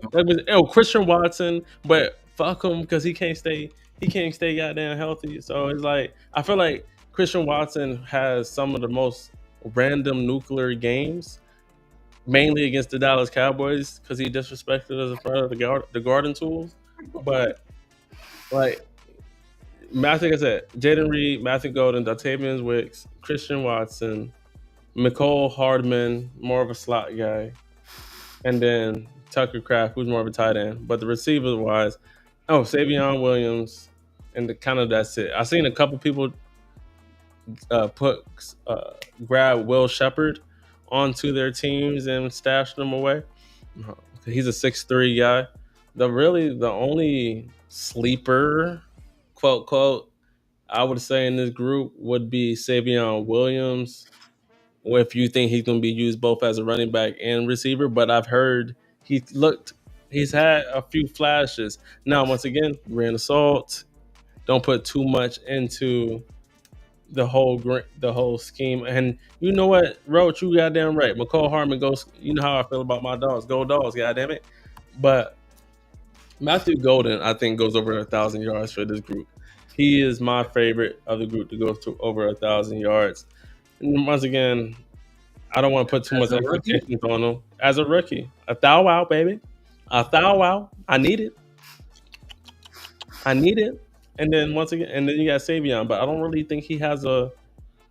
A: Christian Watson, but fuck him because he can't stay. He can't stay goddamn healthy. So it's like I feel like Christian Watson has some of the most random nuclear games, mainly against the Dallas Cowboys because he disrespected us in front of the garden tools. But like Matthew, like I said, Jaden Reed, Matthew Golden, Dontavian Wicks, Christian Watson, Nicole Hardman, more of a slot guy, and then Tucker Craft, who's more of a tight end. But the receiver wise, Savion Williams, and that's it. I've seen a couple people put grab Will Shepard onto their teams and stash them away. He's a 6'3" guy. The only sleeper, quote quote, I would say in this group would be Savion Williams. If you think he's going to be used both as a running back and receiver, but I've heard He looked. He's had a few flashes. Now, once again, grain of salt. Don't put too much into the whole scheme. And you know what, Roach, you goddamn right. McCall Harmon goes. You know how I feel about my dogs. Go dogs, goddamn it. But Matthew Golden, I think, goes over 1,000 yards for this group. He is my favorite of the group to go to over 1,000 yards. And once again, I don't want to put too
B: As
A: much
B: a rookie,
A: expectations on him as a rookie. A thou wow, baby. A thou wow. I need it. I need it. And then once again, and then you got Savion, but I don't really think he has a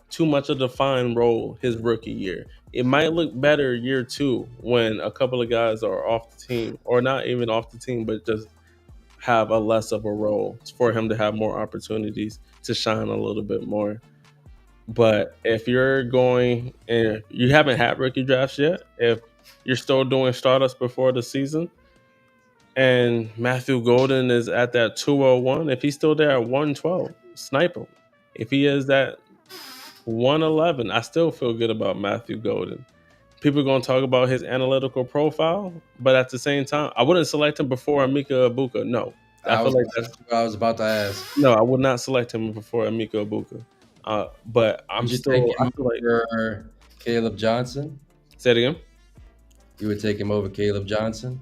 A: too much of a defined role his rookie year. It might look better year two when a couple of guys are off the team, or not even off the team, but just have a less of a role for him to have more opportunities to shine a little bit more. But if you're going and you haven't had rookie drafts yet, if you're still doing startups before the season, and Matthew Golden is at that 201, if he's still there at 112, snipe him. If he is at 111, I still feel good about Matthew Golden. People are going to talk about his analytical profile, but at the same time, I wouldn't select him before Amika Ibuka. No, I feel like that's
B: that's what I was about to ask.
A: no. I would not select him before Amika Ibuka. But
B: Would you take
A: I
B: him
A: feel like
B: over Caleb Johnson?
A: say it again.
B: You would take him over Caleb Johnson?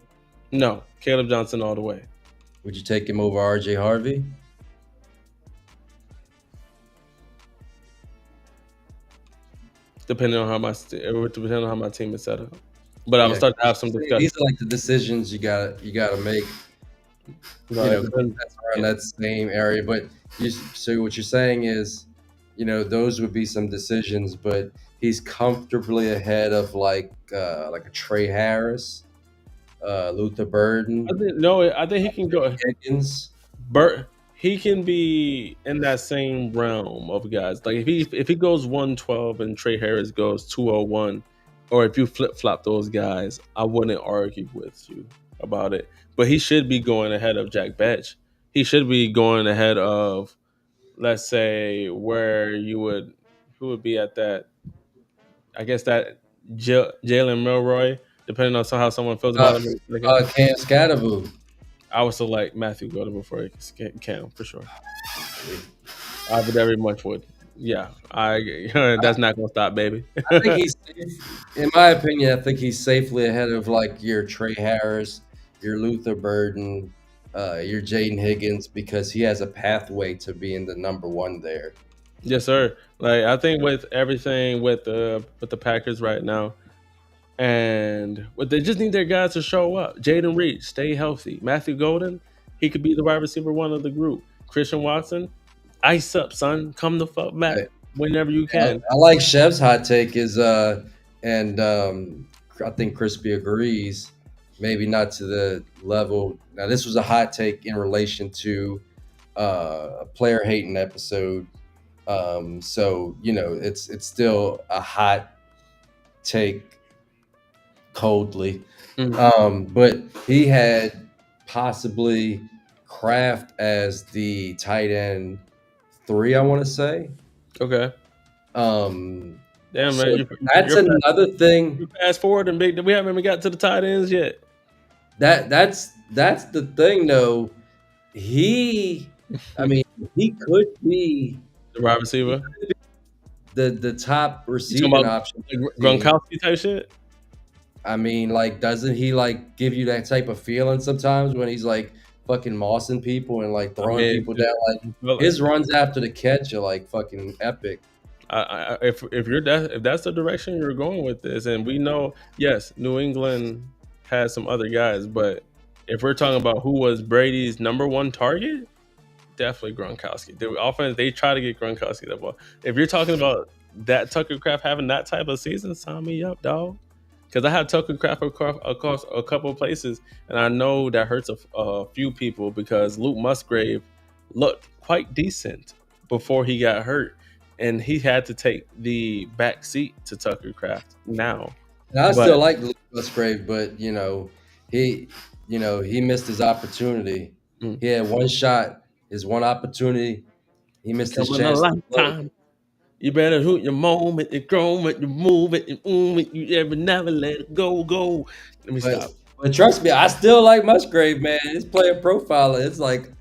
A: No, Caleb Johnson all the way.
B: Would you take him over RJ Harvey?
A: Depending on how my team is set up. But I will
B: Yeah,
A: start to have some discussion.
B: these are like the decisions you gotta make.
A: No,
B: You
A: it
B: know,
A: depends.
B: that's around
A: Yeah.
B: that same area. But so what you're saying is, those would be some decisions, but he's comfortably ahead of like a Trey Harris, Luther Burden,
A: I think he can go.
B: Higgins.
A: Bert, he can be in that same realm of guys. Like if he goes 112 and Trey Harris goes 201, or if you flip flop those guys, I wouldn't argue with you about it. But he should be going ahead of Jack Betch. He should be going ahead of, let's say, where you would who would be at that. I guess that Jalen Milroy, depending on how someone feels
B: Uh,
A: about him. Like,
B: Cam Scattervoo.
A: I would select Matthew Golden before Cam for sure. I very much would. Yeah, I. That's not gonna stop, baby.
B: I think he's, in my opinion, I think he's safely ahead of like your Trey Harris, your Luther Burden, your Jaden Higgins, because he has a pathway to being the number one there.
A: Yes, sir. Like I think with everything with the Packers right now, and what they just need their guys to show up. Jaden Reed, stay healthy. Matthew Golden, he could be the wide receiver one of the group. Christian Watson, ice up, son. Come the fuck back
B: Right.
A: whenever you
B: I,
A: can.
B: I like Chev's hot take is and I think Crispy agrees, maybe not to the level. Now this was a hot take in relation to a player hating episode. So it's still a hot take coldly. But he had possibly Kraft as the tight end 3, I want to say.
A: Okay.
B: Um,
A: Damn
B: so
A: man,
B: that's another thing.
A: you fast forward and big. We haven't even got to the tight ends yet.
B: That's the thing though. I mean, he could be
A: The wide receiver.
B: the top
A: You talking
B: receiving
A: about
B: option.
A: Gronkowski type shit?
B: I mean, like, doesn't he like give you that type of feeling sometimes when he's like fucking mossing people and like throwing
A: Yeah,
B: people down? Like
A: Well,
B: his runs after the catch are like fucking epic.
A: if that's the direction you're going with this, and we know, yes, New England has some other guys, but if we're talking about who was Brady's number one target, definitely Gronkowski. The offense, they try to get Gronkowski the ball. If you're talking about that Tucker Craft having that type of season, sign me up, dog. Because I have Tucker Craft across a couple of places, and I know that hurts a few people because Luke Musgrave looked quite decent before he got hurt, and he had to take the back seat to Tucker Craft now.
B: And I
A: But
B: still like Luke Musgrave, but he he missed his opportunity.
A: mm,
B: He had one shot, his one opportunity. He missed his
A: come in a
B: chance to blow.
A: lifetime. You better hoot your moment, you grow it, you move it, you it, you ever never let it go. Let me
B: But
A: stop.
B: But trust me, I still like Musgrave, man. His player profile is like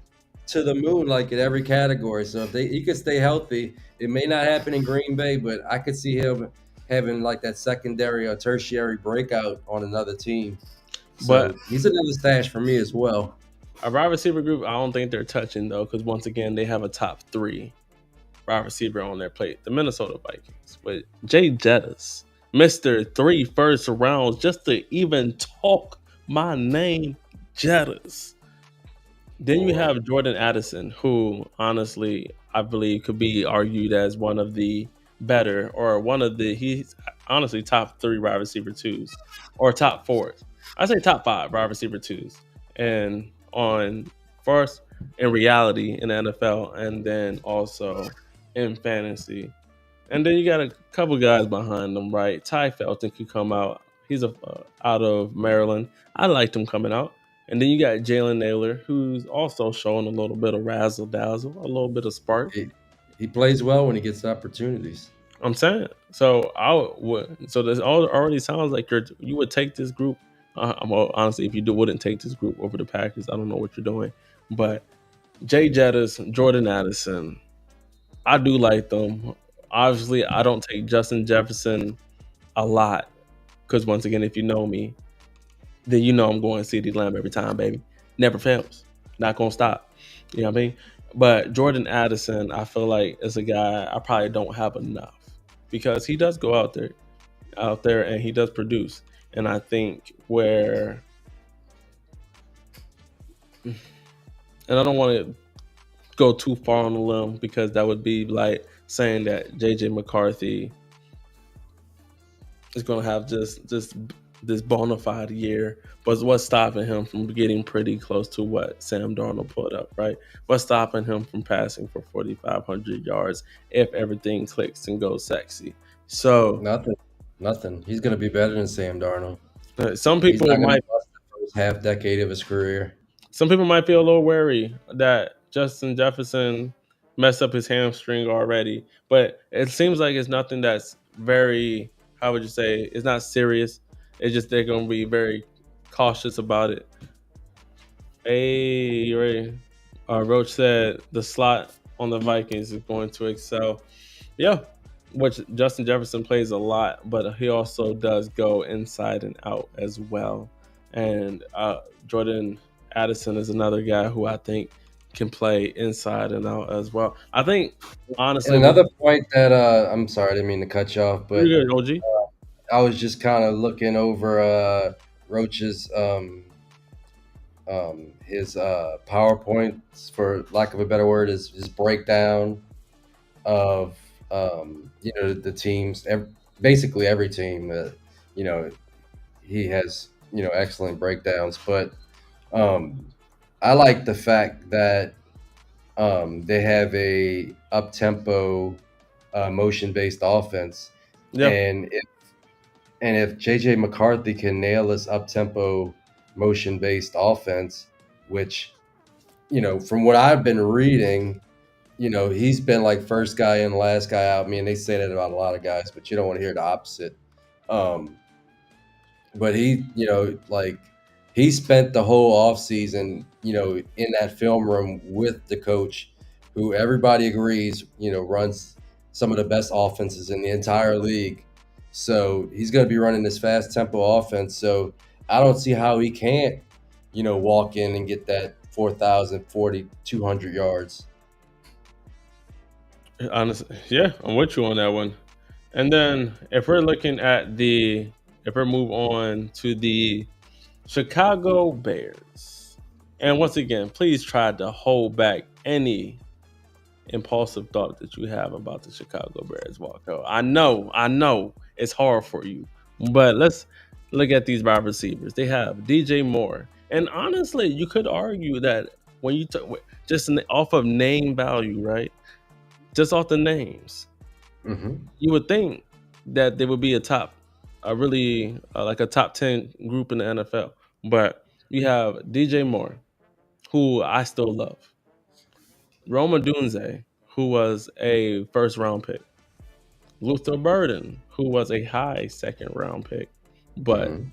B: to the moon, like in every category. So if he could stay healthy, it may not happen in Green Bay, but I could see him having like that secondary or tertiary breakout on another team.
A: But
B: So he's another stash for me as well.
A: a wide receiver group, I don't think they're touching though, because once again, they have a top three wide receiver on their plate, the Minnesota Vikings, with Jay Jettis, Mister Three First Rounds, just to even talk my name, Jettis. Then you
B: Boy,
A: have Jordan Addison, who honestly I believe could be argued as one of the better, or one of the he's honestly top three wide receiver twos, or top fours. I say top five wide receiver twos, and on first in reality in the NFL, and then also in fantasy. And then you got a couple guys behind them, right? Ty Felton could come out. He's out of Maryland. I liked him coming out. And then you got Jalen Naylor, who's also showing a little bit of razzle dazzle, a little bit of spark.
B: he, he plays well when he gets opportunities.
A: I'm saying. So I would. So this already sounds like you would take this group. Well, honestly, if you wouldn't take this group over the Packers, I don't know what you're doing. But Jay Jettis, Jordan Addison, I do like them. Obviously, I don't take Justin Jefferson a lot because once again, if you know me, then you know I'm going CD Lamb every time, baby. Never fails. Not gonna stop. You know what I mean? But Jordan Addison, I feel like is a guy I probably don't have enough because he does go out there, and he does produce. And I think and I don't want to go too far on the limb because that would be like saying that JJ McCarthy is going to have just this bona fide year. But what's stopping him from getting pretty close to what Sam Darnold put up, right? What's stopping him from passing for 4,500 yards if everything clicks and goes sexy? So
B: Nothing, nothing. He's going to be better than Sam Darnold.
A: some
B: He's
A: people
B: not going to
A: might
B: bust the first half decade of his career.
A: feel a little wary that Justin Jefferson messed up his hamstring already, but it seems like it's nothing that's very, how would you say, it's not serious. It's just they're going to be very cautious about it. Hey, you ready? Roach said the slot on the Vikings is going to excel. Yeah, which Justin Jefferson plays a lot, but he also does go inside and out as well. And Jordan Addison is another guy who I think can play inside and out as well. I think
B: And
A: honestly,
B: another point that I'm sorry, I didn't mean to cut you off, but
A: you're good, OG.
B: I was just kind of looking over Roach's his PowerPoints, for lack of a better word, is his breakdown of the teams, basically every team. You know, he has excellent breakdowns, but um, I like the fact that they have a up tempo motion based offense,
A: Yeah,
B: and if JJ McCarthy can nail this up tempo motion based offense, which from what I've been reading, he's been like first guy in, last guy out. I mean, they say that about a lot of guys, but you don't want to hear the opposite. Um, but like he spent the whole off season, in that film room with the coach, who everybody agrees, runs some of the best offenses in the entire league. So he's going to be running this fast tempo offense. So I don't see how he can't, walk in and get that 4,000, 200 yards.
A: honestly, yeah, I'm with you on that one. And then if we move on to the Chicago Bears. And once again, please try to hold back any impulsive thought that you have about the Chicago Bears, Walker. I know it's hard for you, but let's look at these wide receivers. They have DJ Moore. And honestly, you could argue that when you just off of name value, right? Just off the names,
B: Mm-hmm.
A: you would think that there would be a really like a top 10 group in the NFL. But you have DJ Moore, who I still love, Roma Dunze, who was a first round pick, Luther Burden, who was a high second round pick, but
B: Mm-hmm.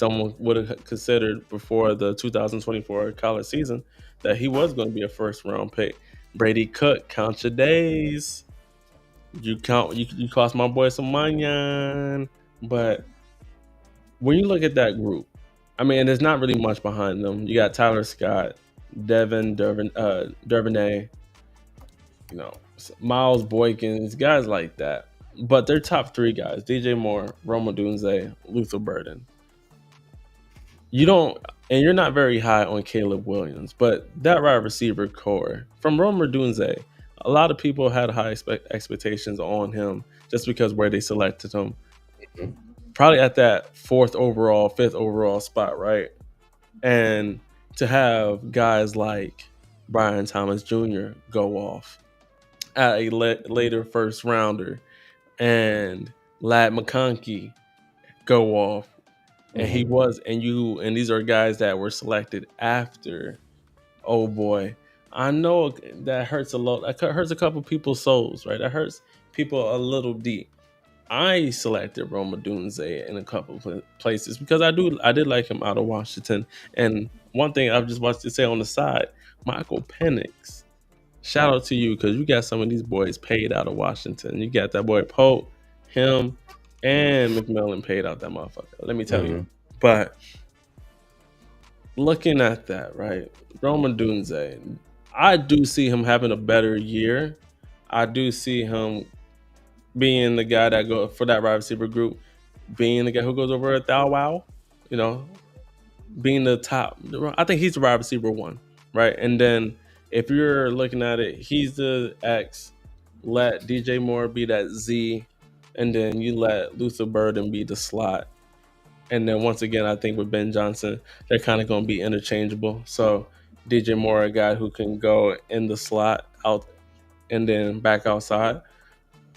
A: someone would have considered before the 2024 college season that he was going to be a first round pick. Brady Cook, count your days. You cost my boy some money, but when you look at that group, I mean, there's not really much behind them. You got Tyler Scott, Dervinay, Miles Boykins, guys like that. But their top three guys: DJ Moore, Roma Dunze, Luther Burden. You don't, and you're not very high on Caleb Williams, but that wide receiver core from Roma Dunze, a lot of people had high expectations on him just because where they selected him. Probably at that fourth overall, fifth overall spot, right? And to have guys like Brian Thomas Jr. go off at a later first rounder and Lad McConkey go off, and he
B: Mm-hmm.
A: was, and these are guys that were selected after. Oh boy, I know that hurts a lot. That hurts a couple people's souls, right? That hurts people a little deep. I selected Roma Dunze in a couple of places because I did like him out of Washington. And one thing I've just watched to say on the side, Michael Penix. Shout out to you because you got some of these boys paid out of Washington. You got that boy Pope, him, and McMillan paid out that motherfucker. Let me tell you.
B: Mm-hmm.
A: But looking at that, right, Roma Dunze, I do see him having a better year. I do see him being the guy that go for that wide receiver group, being the guy who goes over a thou wow, you know, being the top. I think he's the wide receiver one, right? And then if you're looking at it, he's the X. Let DJ Moore be that Z, and then you let Luther Burden be the slot. And then once again, I think with Ben Johnson, they're kind of going to be interchangeable. So DJ Moore, a guy who can go in the slot out and then back outside,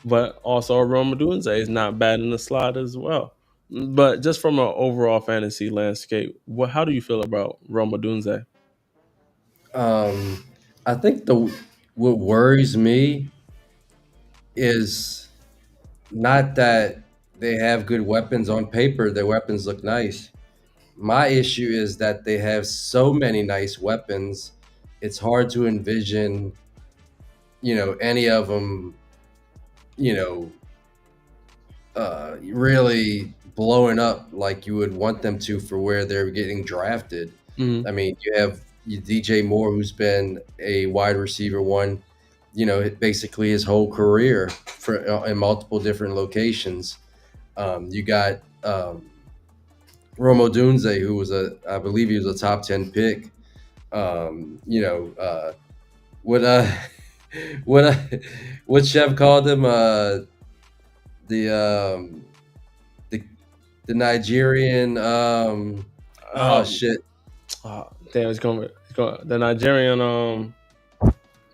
A: but also Roma Dunze is not bad in the slot as well. But just from an overall fantasy landscape, how do you feel about Roma Dunze?
B: Um, I think the what worries me is not that they have good weapons on paper. Their weapons look nice. My issue is that they have so many nice weapons. It's hard to envision, any of them, you know, really blowing up like you would want them to for where they're getting drafted.
A: Mm-hmm.
B: I mean, you have DJ Moore, who's been a wide receiver one, basically his whole career for in multiple different locations. You got Romo Dunze, who was I believe he was a top 10 pick. What what uh, what Chef called him, the the the Nigerian, oh
A: Um,
B: shit.
A: damn, the Nigerian.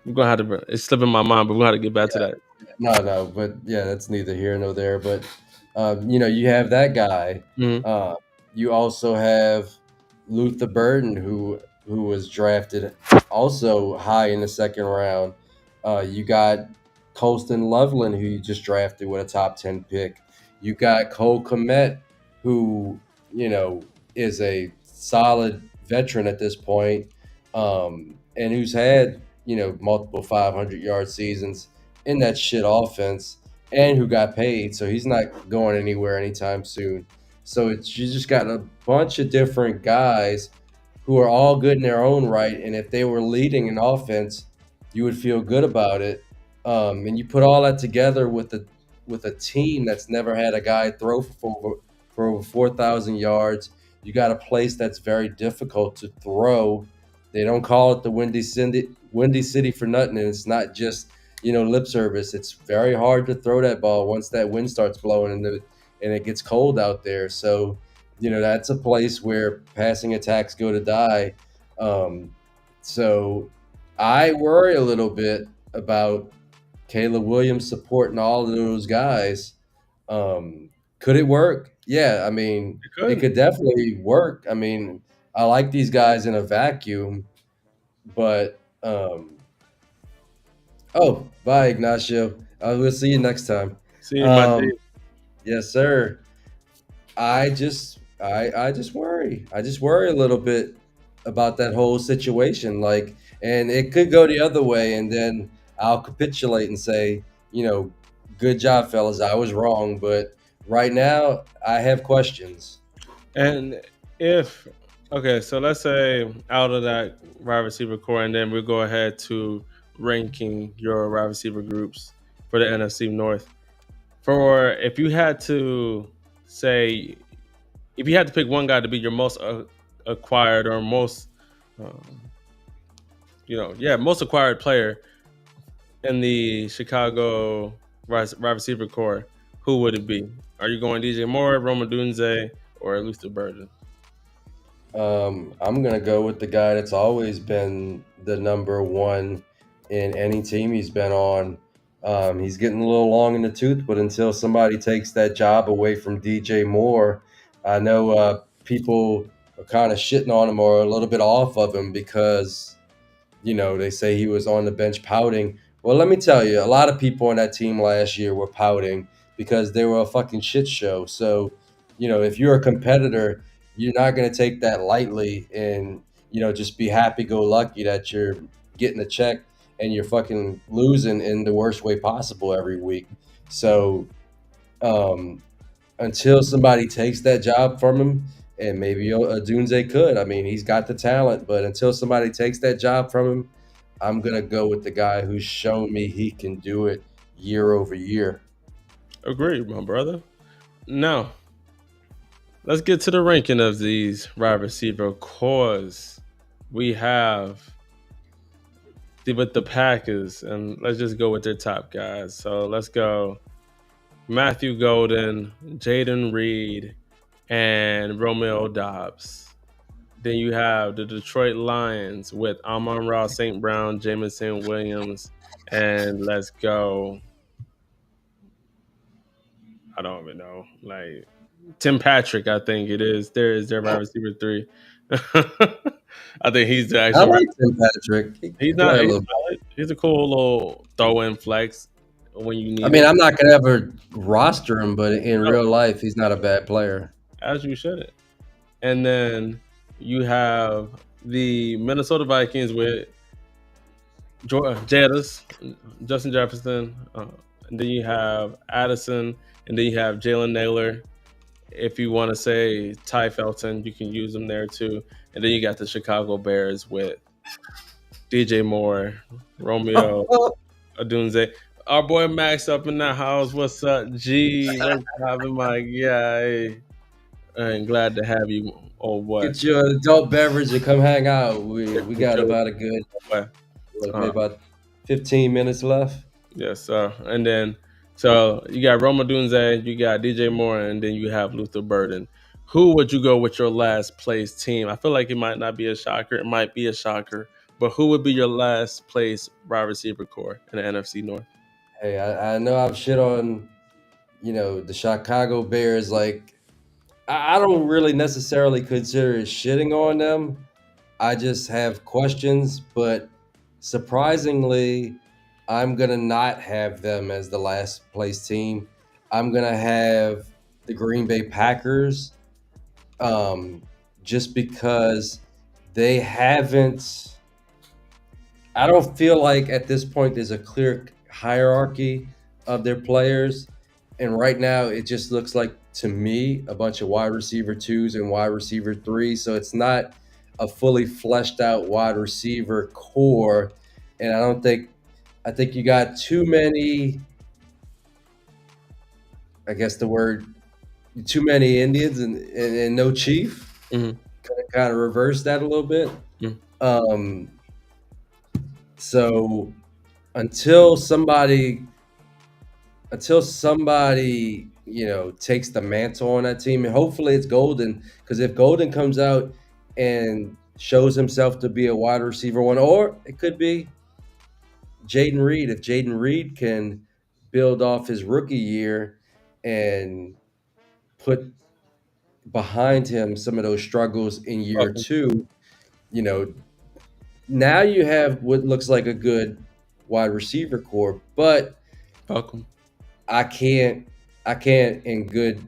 A: We're gonna have to. It's slipping my mind, but we're gonna have to get back to that.
B: No, but yeah, that's neither here nor there. But you have that guy.
A: Mm-hmm.
B: Uh, you also have Luther Burden, who was drafted also high in the second round. You got Colston Loveland, who you just drafted with a top 10 pick. You got Cole Kmet, who is a solid veteran at this point, and who's had multiple 500-yard seasons in that shit offense, and who got paid, so he's not going anywhere anytime soon. So you just got a bunch of different guys who are all good in their own right, and if they were leading an offense, you would feel good about it. And you put all that together with a team that's never had a guy throw for over 4,000 yards. You got a place that's very difficult to throw. They don't call it the Windy City for nothing, and it's not just lip service. It's very hard to throw that ball once that wind starts blowing and it gets cold out there. So that's a place where passing attacks go to die. So I worry a little bit about Caleb Williams supporting all of those guys. Could it work? Yeah, I mean,
A: It
B: it
A: could.
B: could definitely work. I mean, I like these guys in a vacuum, but oh, bye, Ignacio. We'll see you next time.
A: See you, my G.
B: Um, yes, sir. I just I just worry. I just worry a little bit about that whole situation. Like, and it could go the other way, and then I'll capitulate and say, good job, fellas. I was wrong, but right now I have questions.
A: And if okay, so let's say out of that wide receiver core, and then we'll go ahead to ranking your wide receiver groups for the NFC North. For if you had to say, if you had to pick one guy to be your most acquired or most, um, yeah, most acquired player in the Chicago wide receiver core, who would it be? Are you going DJ Moore, Roma Dunze, or Luther Burden?
B: I'm gonna go with the guy that's always been the number one in any team he's been on. He's getting a little long in the tooth, but until somebody takes that job away from DJ Moore, I know people are kind of shitting on him or a little bit off of him because they say he was on the bench pouting. Well, let me tell you, a lot of people on that team last year were pouting because they were a fucking shit show. So, if you're a competitor, you're not going to take that lightly and, just be happy go lucky that you're getting a check and you're fucking losing in the worst way possible every week. So, um, until somebody takes that job from him, and maybe Dunze could. I mean, he's got the talent, but until somebody takes that job from him, I'm gonna go with the guy who's shown me he can do it year over year.
A: Agreed, my brother. Now, let's get to the ranking of these wide receiver cores. We have with the Packers, and let's just go with their top guys. So let's go Matthew Golden, Jaden Reed, and Romeo Dobbs. Then you have the Detroit Lions with Amon Ross, St. Brown, Jamison Williams, and let's go. I don't even know. Like Tim Patrick, I think it is. There is their wide receiver three. I think he's the
B: I
A: actual.
B: like Tim Patrick. He
A: He's
B: can
A: not.
B: play a
A: He's
B: little bit.
A: solid. He's a cool little throw-in flex when you
B: I
A: need
B: mean,
A: it.
B: I'm not gonna ever roster him, but in
A: No,
B: real life, he's not a bad player.
A: as you shouldn't. And then you have the Minnesota Vikings with Jettas, Justin Jefferson, and then you have Addison, and then you have Jalen Naylor. If you want to say Ty Felton, you can use them there too. And then you got the Chicago Bears with DJ Moore, Romeo Adunze. Our boy Max up in the house. What's up, G? What's happening, my guy? And glad to have you. Oh, what?
B: Get your adult beverage and come hang out. We
A: Get
B: got
A: your
B: about a good
A: way.
B: maybe about 15 minutes left.
A: Yes, sir. And then, so you got Roma Dunze, you got DJ Moore, and then you have Luther Burden. Who would you go with your last place team? I feel like it might not be a shocker. It might be a shocker. But who would be your last place wide receiver core in the NFC North?
B: Hey, I know I've shit on the Chicago Bears. Like, I don't really necessarily consider it shitting on them. I just have questions, but surprisingly, I'm gonna not have them as the last place team. I'm gonna have the Green Bay Packers, um, just because they haven't. I don't feel like at this point there's a clear hierarchy of their players. And right now it just looks like to me a bunch of wide receiver twos and wide receiver threes. So it's not a fully fleshed out wide receiver core. And I think you got too many, I guess the word too many Indians and no chief.
A: Mm-hmm.
B: Kind of reverse that a little bit. Um, so until somebody takes the mantle on that team, and hopefully it's Golden, because if Golden comes out and shows himself to be a wide receiver one, or it could be Jaden Reed. If Jaden Reed can build off his rookie year and put behind him some of those struggles in year
A: Welcome.
B: two, you know now you have what looks like a good wide receiver core. But
A: Welcome.
B: I can't in good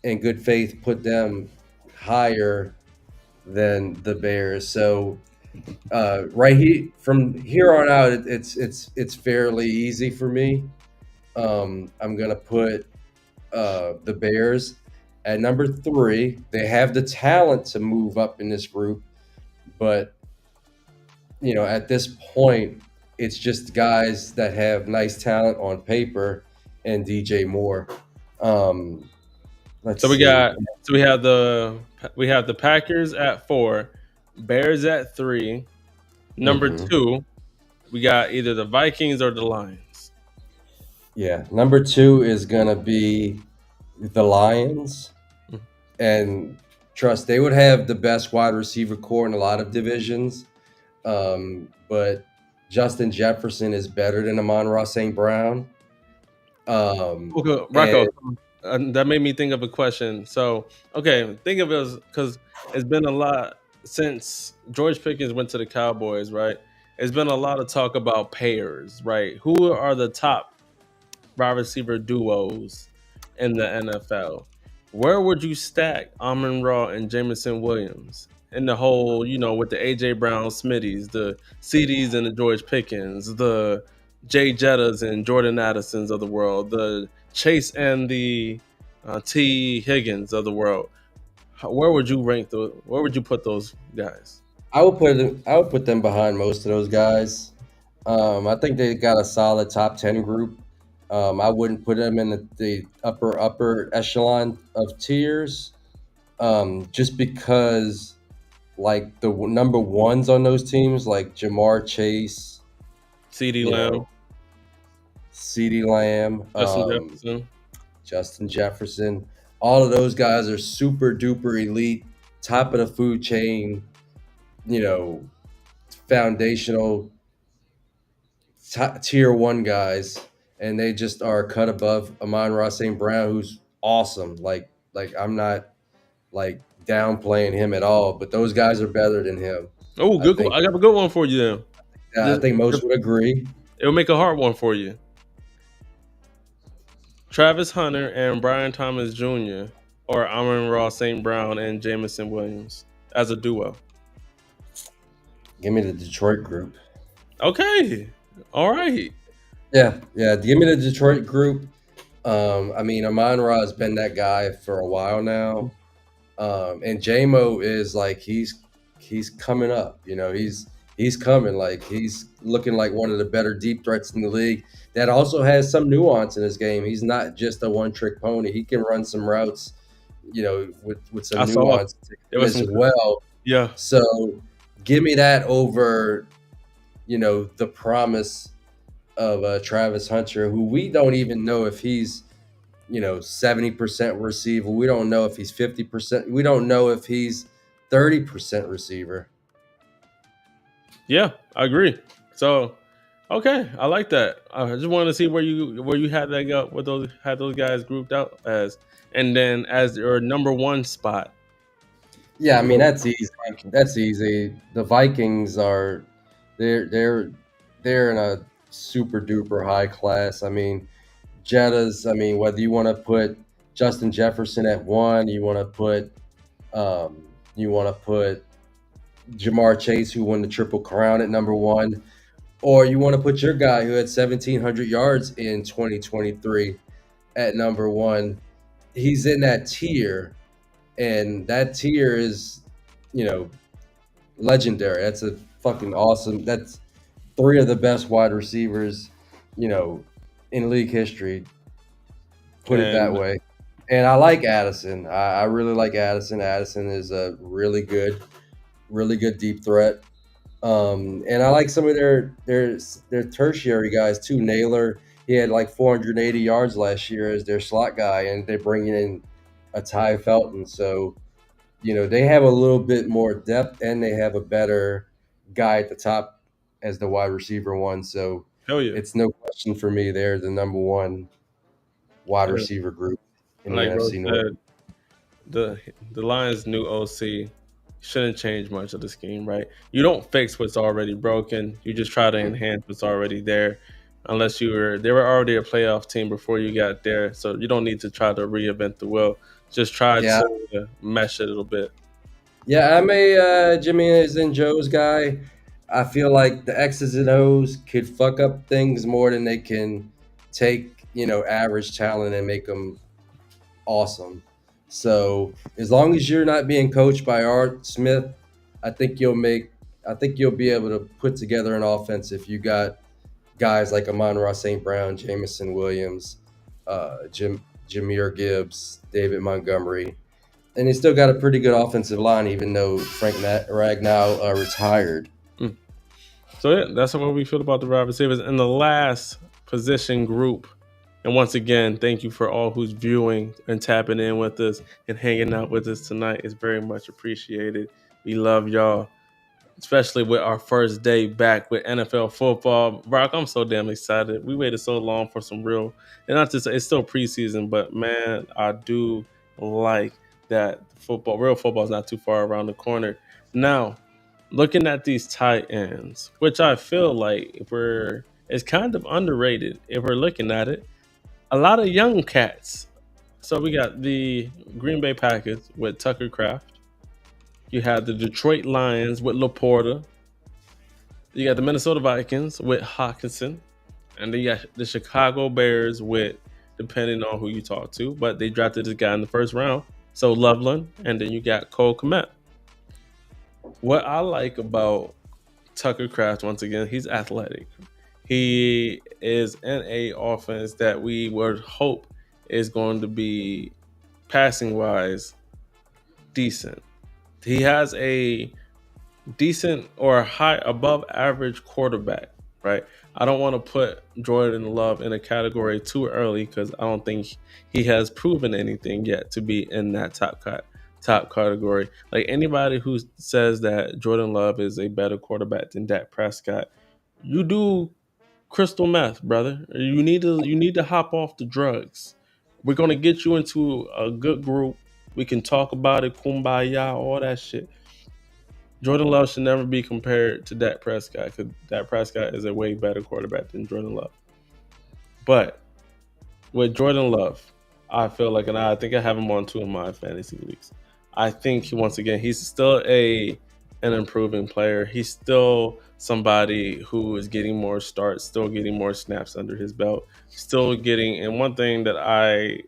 B: in good faith, put them higher than the Bears. So from here on out, it's fairly easy for me. I'm gonna put the Bears at number three. They have the talent to move up in this group, but at this point, it's just guys that have nice talent on paper and DJ Moore. Um, let's
A: So we
B: see.
A: got we have the Packers at 4, Bears at 3. Number
B: Mhm.
A: 2, we got either the Vikings or the Lions.
B: Yeah, number two is gonna be the Lions,
A: Mhm.
B: and trust they would have the best wide receiver core in a lot of divisions. But Justin Jefferson is better than Amon-Ra St. Brown.
A: Okay,
B: And
A: Rocco, that made me think of a question. So, okay, think of it as because it's been a lot since George Pickens went to the Cowboys, right? It's been a lot of talk about pairs, right? Who are the top wide receiver duos in the NFL? Where would you stack Amon Ra and Jameson Williams in the whole, with the AJ Brown Smitties, the CDs and the George Pickens, the Jay Jettas and Jordan Addisons of the world, the Chase and the T Higgins of the world? Where would you rank those? Where would you put those guys?
B: I would put them behind most of those guys. I think they got a solid top 10 group. I wouldn't put them in the upper echelon of tiers, just because like the number ones on those teams, like Jamar Chase,
A: CD
B: you
A: Lamb,
B: know, CeeDee Lamb,
A: Justin Jefferson.
B: Justin Jefferson, all of those guys are super duper elite, top of the food chain, you know, foundational tier one guys, and they just are cut above Amon-Ra St. Brown, who's awesome. Like I'm not like downplaying him at all, but those guys are better than him.
A: Oh,
B: I
A: good.
B: think
A: I got a good one for you then.
B: I think most would agree.
A: It'll make a hard one for you. Travis Hunter and Brian Thomas Jr. or Amon Ross St. Brown and Jamison Williams as a duo.
B: Give me the Detroit group.
A: Okay. All right.
B: Yeah, yeah. Give me the Detroit group. I mean, Amon Ra has been that guy for a while now, and JMO is like he's coming up. He's coming. Like he's looking like one of the better deep threats in the league. That also has some nuance in his game. He's not just a one trick pony. He can run some routes, with
A: I
B: some
A: saw
B: nuance to
A: there
B: him
A: was
B: as
A: some.
B: well.
A: Yeah.
B: So give me that over, the promise of Travis Hunter, who we don't even know if he's 70% receiver. We don't know if he's 50%. We don't know if he's 30% receiver.
A: Yeah. I agree. So, okay, I like that. I just wanted to see where you had that go, what those had those guys grouped out as, and then as your number one spot.
B: Yeah, I mean
A: Where
B: that's easy. That's easy. The Vikings are they're they're they're in a super duper high class. I mean, Jettas. I mean, whether you want to put Justin Jefferson at one, um, you want to put Jamar Chase, who won the Triple Crown, at number one, or you want to put your guy who had 1,700 yards in 2023 at number one. He's in that tier, and that tier is, you know, legendary. That's a fucking awesome. That's three of the best wide receivers, you know, in league history. Put it that
A: and
B: way. And I like Addison. I really like Addison. Addison is a really good deep threat. And I like some of their tertiary guys too. Naylor, he had like 480 yards last year as their slot guy, and they're bringing in a Ty Felton. So they have a little bit more depth, and they have a better guy at the top as the wide receiver one. So
A: hell yeah.
B: it's no question for me. They're the number one wide
A: And
B: receiver group in the
A: like Rose
B: NFC North.
A: said, the Lions' new OC shouldn't change much of the scheme, right? You don't fix what's already broken. You just try to enhance what's already there. Unless they were already a playoff team before you got there, so you don't need to try to reinvent the wheel. just tried
B: Yeah,
A: to mesh it a little bit.
B: yeah. I'm a Jimmy is in Joe's guy. I feel like the X's and O's could fuck up things more than they can take, average talent and make them awesome. So as long as you're not being coached by Art Smith, I think you'll make. I think you'll be able to put together an offense if you got guys like Amon-Ra St. Brown, Jamison Williams, Jameer Gibbs, David Montgomery, and they still got a pretty good offensive line, even though Frank Ragnow retired.
A: Mm. So yeah, that's what we feel about the wide receivers. And the last position group, and once again, thank you for all who's viewing and tapping in with us and hanging out with us tonight. It's very much appreciated. We love y'all, especially with our first day back with NFL football. Brock, I'm so damn excited. We waited so long for some real, and not just it's still preseason, but man, I do like that real football is not too far around the corner. Now, looking at these tight ends, which I feel like it's kind of underrated if we're looking at it. A lot of young cats. So we got the Green Bay Packers with Tucker Craft. You have the Detroit Lions with Laporta. You got the Minnesota Vikings with Hawkinson, and then you got the Chicago Bears with, depending on who you talk to, but they drafted this guy in the first round. So Loveland, and then you got Cole Kmet. What I like about Tucker Craft, once again, he's athletic. He is in a offense that we would hope is going to be passing wise decent. He has a decent or high above average quarterback, right? I don't want to put Jordan Love in a category too early because I don't think he has proven anything yet to be in that top category. Like anybody who says that Jordan Love is a better quarterback than Dak Prescott, you do crystal meth, brother. You need to hop off the drugs. We're gonna get you into a good group. We can talk about it, kumbaya, all that shit. Jordan Love should never be compared to Dak Prescott because Dak Prescott is a way better quarterback than Jordan Love. But with Jordan Love, I feel like, and I think I have him on two of my fantasy leagues. I think once again he's still an improving player. He's still somebody who is getting more starts, still getting more snaps under his belt, still getting. And one thing that I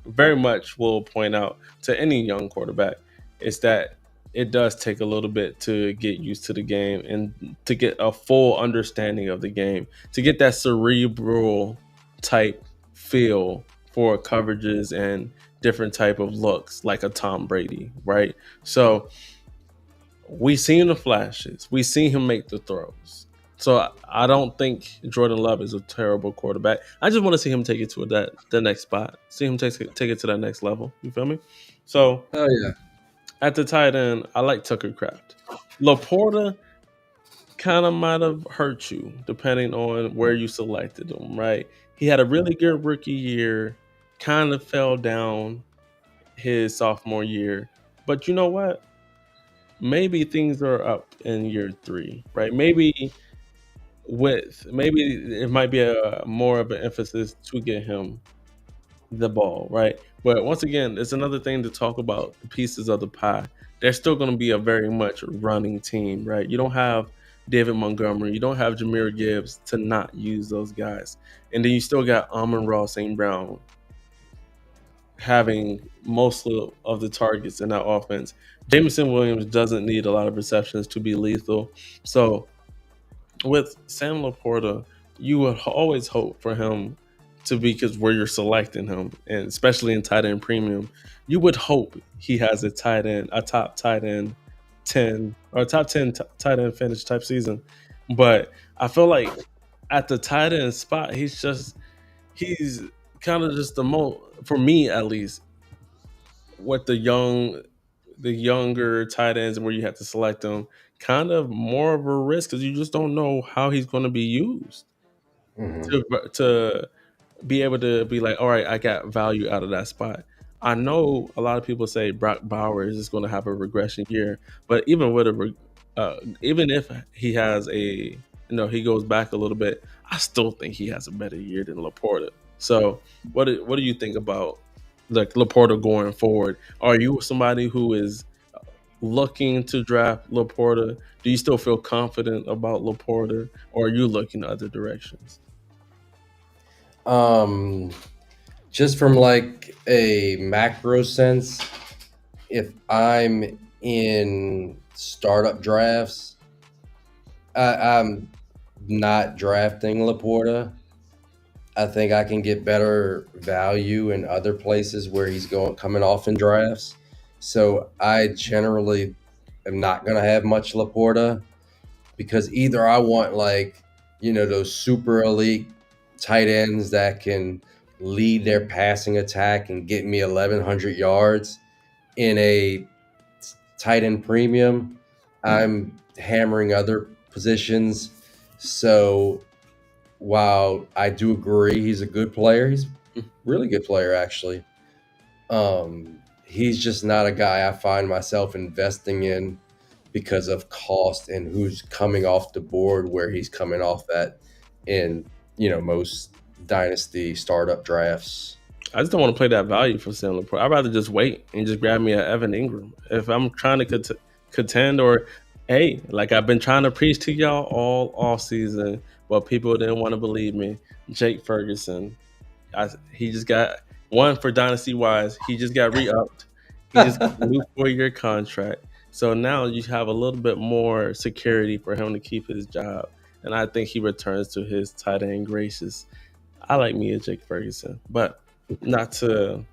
A: very much will point out to any young quarterback is that it does take a little bit to get used to the game and to get a full understanding of the game, to get that cerebral type feel for coverages and different type of looks like a Tom Brady, right? So we seen the flashes, we seen him make the throws. So I don't think Jordan Love is a terrible quarterback. I just want to see him take it to the next spot. See him take it to that next level. You feel me? So
B: Oh yeah.
A: at the tight end, I like Tucker Craft. Laporta kind of might have hurt you depending on where you selected him, right? He had a really good rookie year, kind of fell down his sophomore year. But you know what? Maybe things are up in year 3, right? Maybe it might be a more of an emphasis to get him the ball, right? But once again, it's another thing to talk about the pieces of the pie. They're still going to be a very much running team, right? You don't have David Montgomery, you don't have Jameer Gibbs to not use those guys, and then you still got Amon-Ra St. Brown having most of the targets in that offense. Jamison Williams doesn't need a lot of receptions to be lethal, so with Sam Laporta, you would always hope for him to be, because where you're selecting him, and especially in tight end premium, you would hope he has a top tight end 10 or top 10 tight end finish type season. But I feel like at the tight end spot, he's kind of just the most, for me at least, what the younger tight ends where you have to select them, kind of more of a risk because you just don't know how he's going to be used
B: Hmm.
A: to be able to be like, all right, I got value out of that spot. I know a lot of people say Brock Bowers is going to have a regression year, but even if he has he goes back a little bit, I still think he has a better year than Laporta. So what do you think about like Laporta going forward? Are you somebody who is looking to draft Laporta? Do you still feel confident about Laporta, or are you looking other directions?
B: Um, just from like a macro sense, if I'm in startup drafts, I'm not drafting Laporta. I think I can get better value in other places where he's going coming off in drafts. So I generally am not going to have much Laporta because either I want like, those super elite tight ends that can lead their passing attack and get me 1100 yards in a tight end premium. I'm hammering other positions. So while I do agree he's a good player, he's a really good player actually. He's just not a guy I find myself investing in because of cost and who's coming off the board where he's coming off at in most dynasty startup drafts.
A: I just don't want to play that value for Sam Laporta. I'd rather just wait and just grab me a Evan Ingram if I'm trying to contend. Or hey, like I've been trying to preach to y'all all off season, but people didn't want to believe me. Jake Ferguson, he just got one for dynasty wise. He just got re-upped. He just got a new 4-year contract. So now you have a little bit more security for him to keep his job. And I think he returns to his tight end graces. I like me a Jake Ferguson, but not to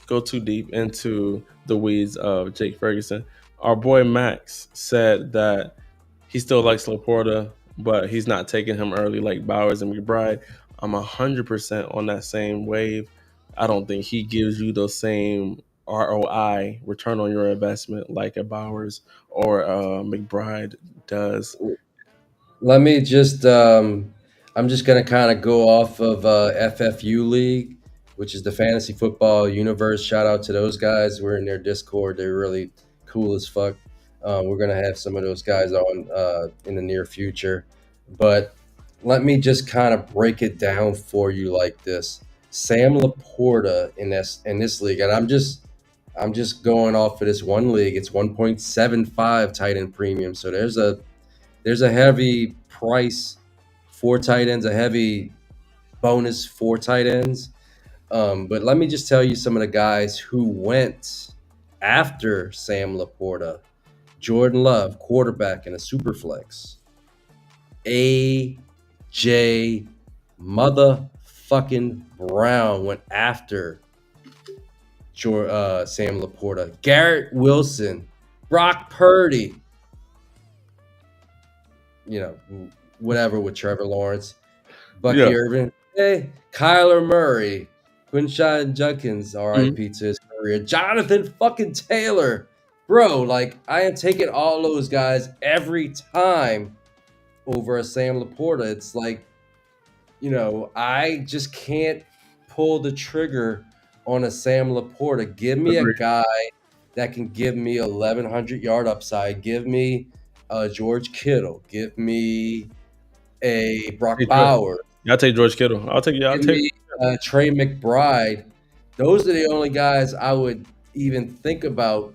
A: go too deep into the weeds of Jake Ferguson. Our boy Max said that he still likes Laporta, but he's not taking him early like Bowers and McBride. I'm 100% on that same wave. I don't think he gives you the same ROI, return on your investment, like a Bowers or McBride does.
B: Let me just I'm just gonna kind of go off of FFU League, which is the Fantasy Football Universe. Shout out to those guys. We're in their Discord. They're really cool as fuck. We're gonna have some of those guys on in the near future. But let me just kind of break it down for you like this. Sam Laporta in this league, and I'm just going off of this one league. It's 1.75 tight end premium. So there's a heavy price for tight ends, a heavy bonus for tight ends. But let me just tell you some of the guys who went after Sam Laporta. Jordan Love, quarterback in a super flex. A.J. motherfucking Brown went after Sam Laporta. Garrett Wilson, Brock Purdy, whatever with Trevor Lawrence, Bucky
A: Yeah.
B: Irvin, hey, Kyler Murray, Quinshon Judkins,
A: Mhm.
B: RIP to his career, Jonathan fucking Taylor. Bro, like, I am taking all those guys every time over a Sam Laporta. It's like, I just can't pull the trigger on a Sam Laporta. Give me a
A: Agreed.
B: guy that can give me 1,100 yard upside. Give me George Kittle. Give me a
A: Hey,
B: Brock
A: George.
B: Bauer.
A: I'll take George Kittle. I'll
B: Give
A: take
B: me Trey McBride. Those are the only guys I would even think about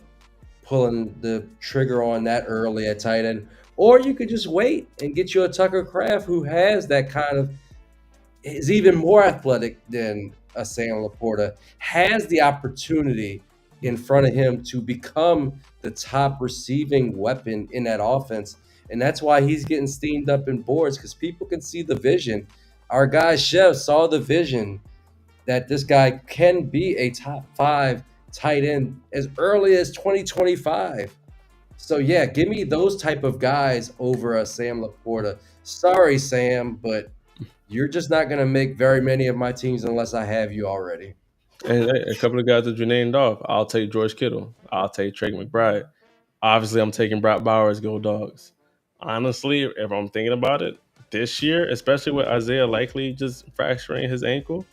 B: pulling the trigger on that early at tight end. Or you could just wait and get you a Tucker Craft who has that kind of is even more athletic than a Sam Laporta, has the opportunity in front of him to become the top receiving weapon in that offense. And that's why he's getting steamed up in boards because people can see the vision. Our guy Chev saw the vision that this guy can be a top 5 tight end as early as 2025. So yeah, give me those type of guys over a Sam Laporta. Sorry, Sam, but you're just not going to make very many of my teams unless I have you already.
A: And hey, a couple of guys that you named off. I'll take George Kittle. I'll take Trey McBride. Obviously, I'm taking Brock Bowers. Go Dogs. Honestly, if I'm thinking about it, this year, especially with Isaiah likely just fracturing his ankle,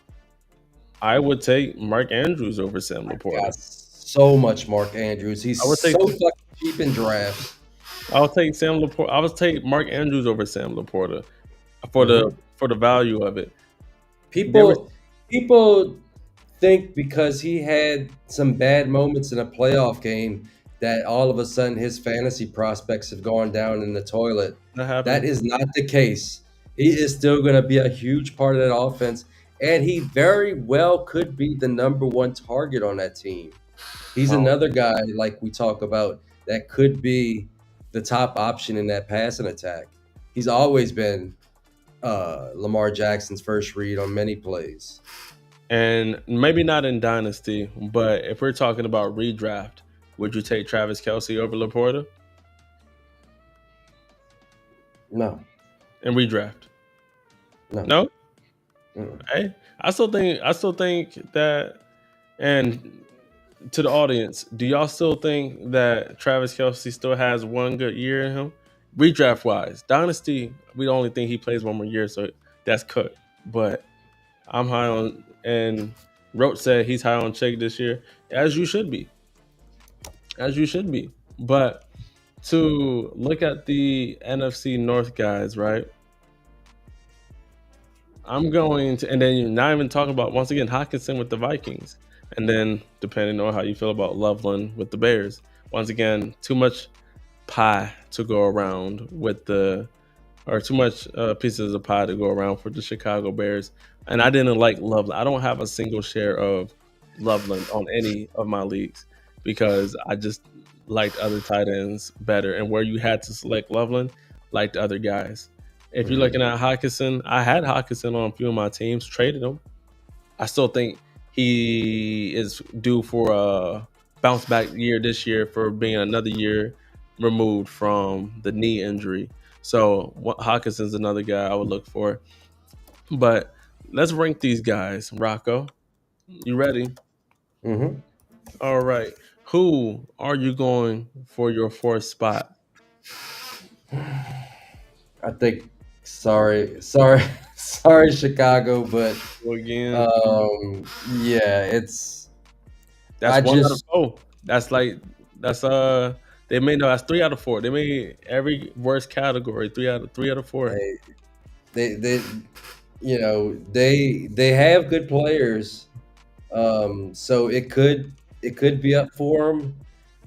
A: I would take Mark Andrews over Sam Laporta.
B: Got so much Mark Andrews.
A: I
B: He's
A: would take
B: so fucking cheap in drafts.
A: I'll take Sam Laporta. I would take Mark Andrews over Sam Laporta for the
B: Mhm.
A: for the value of it. You ever
B: People think because he had some bad moments in a playoff game that all of a sudden his fantasy prospects have gone down in the toilet.
A: That
B: That
A: happened.
B: is not the case. He is still going to be a huge part of that offense, and he very well could be the number one target on that team. He's
A: Wow.
B: another guy, like we talk about, that could be the top option in that passing attack. He's always been Lamar Jackson's first read on many plays.
A: And maybe not in Dynasty, but if we're talking about redraft, would you take Travis Kelsey over Laporta
B: No,
A: in redraft?
B: no.
A: No?
B: Mm-mm.
A: Hey, I still think that, and to the audience, do y'all still think that Travis Kelsey still has one good year in him? Redraft wise, Dynasty, we only think he plays one more year, so that's cut. But I'm high on, and Roach said he's high on Chig this year, as you should be, as you should be. But to look at the NFC North guys, right? I'm going to, and then you're not even talking about once again Hawkinson with the Vikings, and then depending on how you feel about Loveland with the Bears. Once again, too much pie to go around with the, or too much pieces of pie to go around for the Chicago Bears. And I didn't like Loveland. I don't have a single share of Loveland on any of my leagues because I just liked other tight ends better. And where you had to select Loveland, liked other guys. If you're
B: Mhm.
A: looking at Hawkinson, I had Hawkinson on a few of my teams, traded him. I still think he is due for a bounce back year this year for being another year removed from the knee injury. So Hawkinson's another guy I would look for. But let's rank these guys. Rocco, you ready?
B: Mhm.
A: All right. Who are you going for your fourth spot?
B: I think. Sorry, sorry, Chicago, but
A: Again,
B: um, yeah, it's.
A: that's
B: I
A: one out of
B: just
A: four. That's like that's they made no that's 3 out of 4. They made every worst category 3 out of 4.
B: they they they have good players, so it could be up for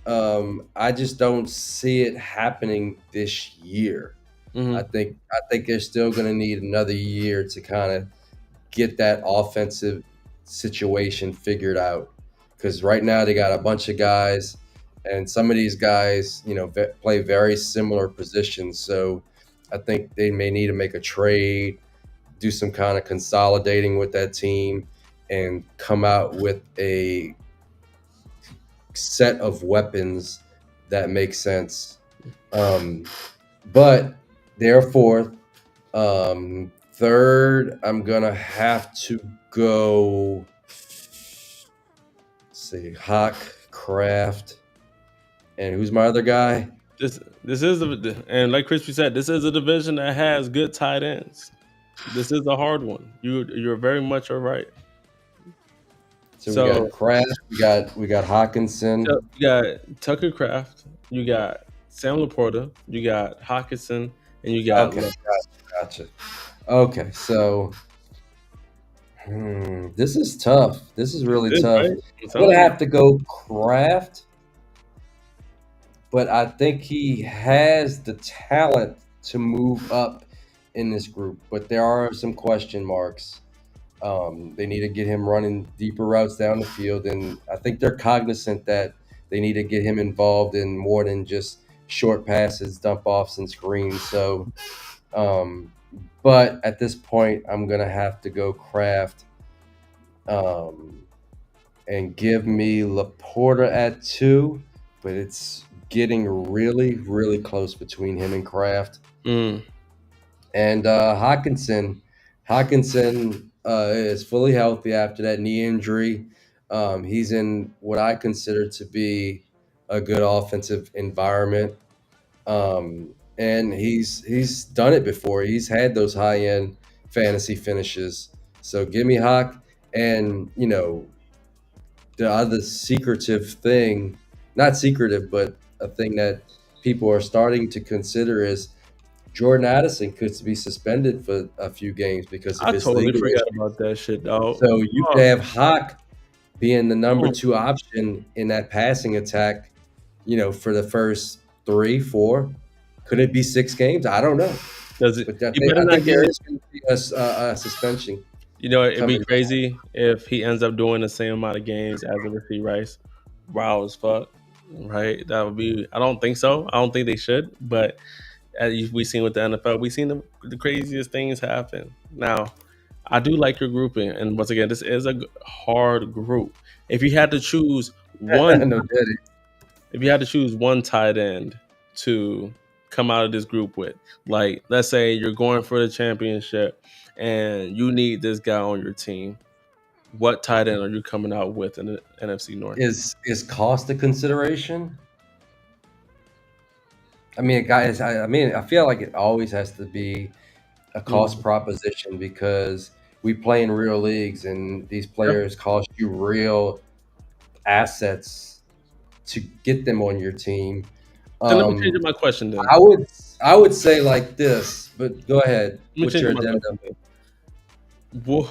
B: them. I just don't see it happening this year.
A: Hmm.
B: I think they're still going to need another year to kind of get that offensive situation figured out. Because right now they got a bunch of guys, and some of these guys, play very similar positions. So I think they may need to make a trade, do some kind of consolidating with that team, and come out with a set of weapons that makes sense. Um, but they're fourth. Third, I'm gonna have to go. Let's see, Hawk, Kraft, and who's my other guy?
A: This is and like Crispy said, this is a division that has good tight ends. This is a hard one. You're very much all right.
B: So we got
A: So
B: Kraft, we got Hawkinson.
A: you got Tucker Craft, you got Sam Laporta, you got Hawkinson, and you got
B: Okay,
A: Love.
B: gotcha. Okay, so this is tough. This is
A: This
B: really
A: is
B: tough.
A: right. I'm
B: I'm gonna
A: telling you.
B: have to go Kraft, but I think he has the talent to move up in this group. But there are some question marks. They need to get him running deeper routes down the field, and I think they're cognizant that they need to get him involved in more than just short passes, dump offs, and screens. So, um, but at this point, I'm gonna have to go Kraft um, and give me Laporta at 2, but it's getting really, really close between him and Kraft.
A: Mm.
B: And Hawkinson is fully healthy after that knee injury. He's in what I consider to be a good offensive environment, and he's done it before. He's had those high end fantasy finishes. So give me Hawk, and the other secretive thing, not secretive, but a thing that people are starting to consider is Jordan Addison could be suspended for a few games because of
A: I
B: his
A: totally
B: legal
A: forgot
B: issues.
A: about that shit, dog.
B: So you could
A: Oh,
B: have Hawk. being the number
A: Hmm.
B: 2 option in that passing attack, for the first 3, 4. Could it be 6 games? I don't know.
A: Does it?
B: But I
A: You
B: think
A: better
B: I
A: not
B: think there
A: get.
B: is going to be a suspension
A: You know, it'd be
B: coming down.
A: crazy if he ends up doing the same amount of games as a Rasheed Rice. Wow as fuck, right? That would be. I don't think so. I don't think they should. But we've seen with the NFL, we've seen the craziest things happen. Now, I do like your grouping, and once again, this is a hard group. If you had to choose one,
B: No, Daddy.
A: if you had to choose one tight end to come out of this group with, like let's say you're going for the championship and you need this guy on your team, what tight end are you coming out with in the NFC North?
B: Is cost a consideration? I mean, guys, I feel like it always has to be a cost
A: Mhm.
B: proposition because we play in real leagues and these
A: Yep.
B: players cost you real assets to get them on your team.
A: Then let me change
B: Um,
A: my question. Then
B: I would I would say like this, but go ahead.
A: let me
B: What's
A: change
B: your
A: my question.
B: addendum?
A: Then.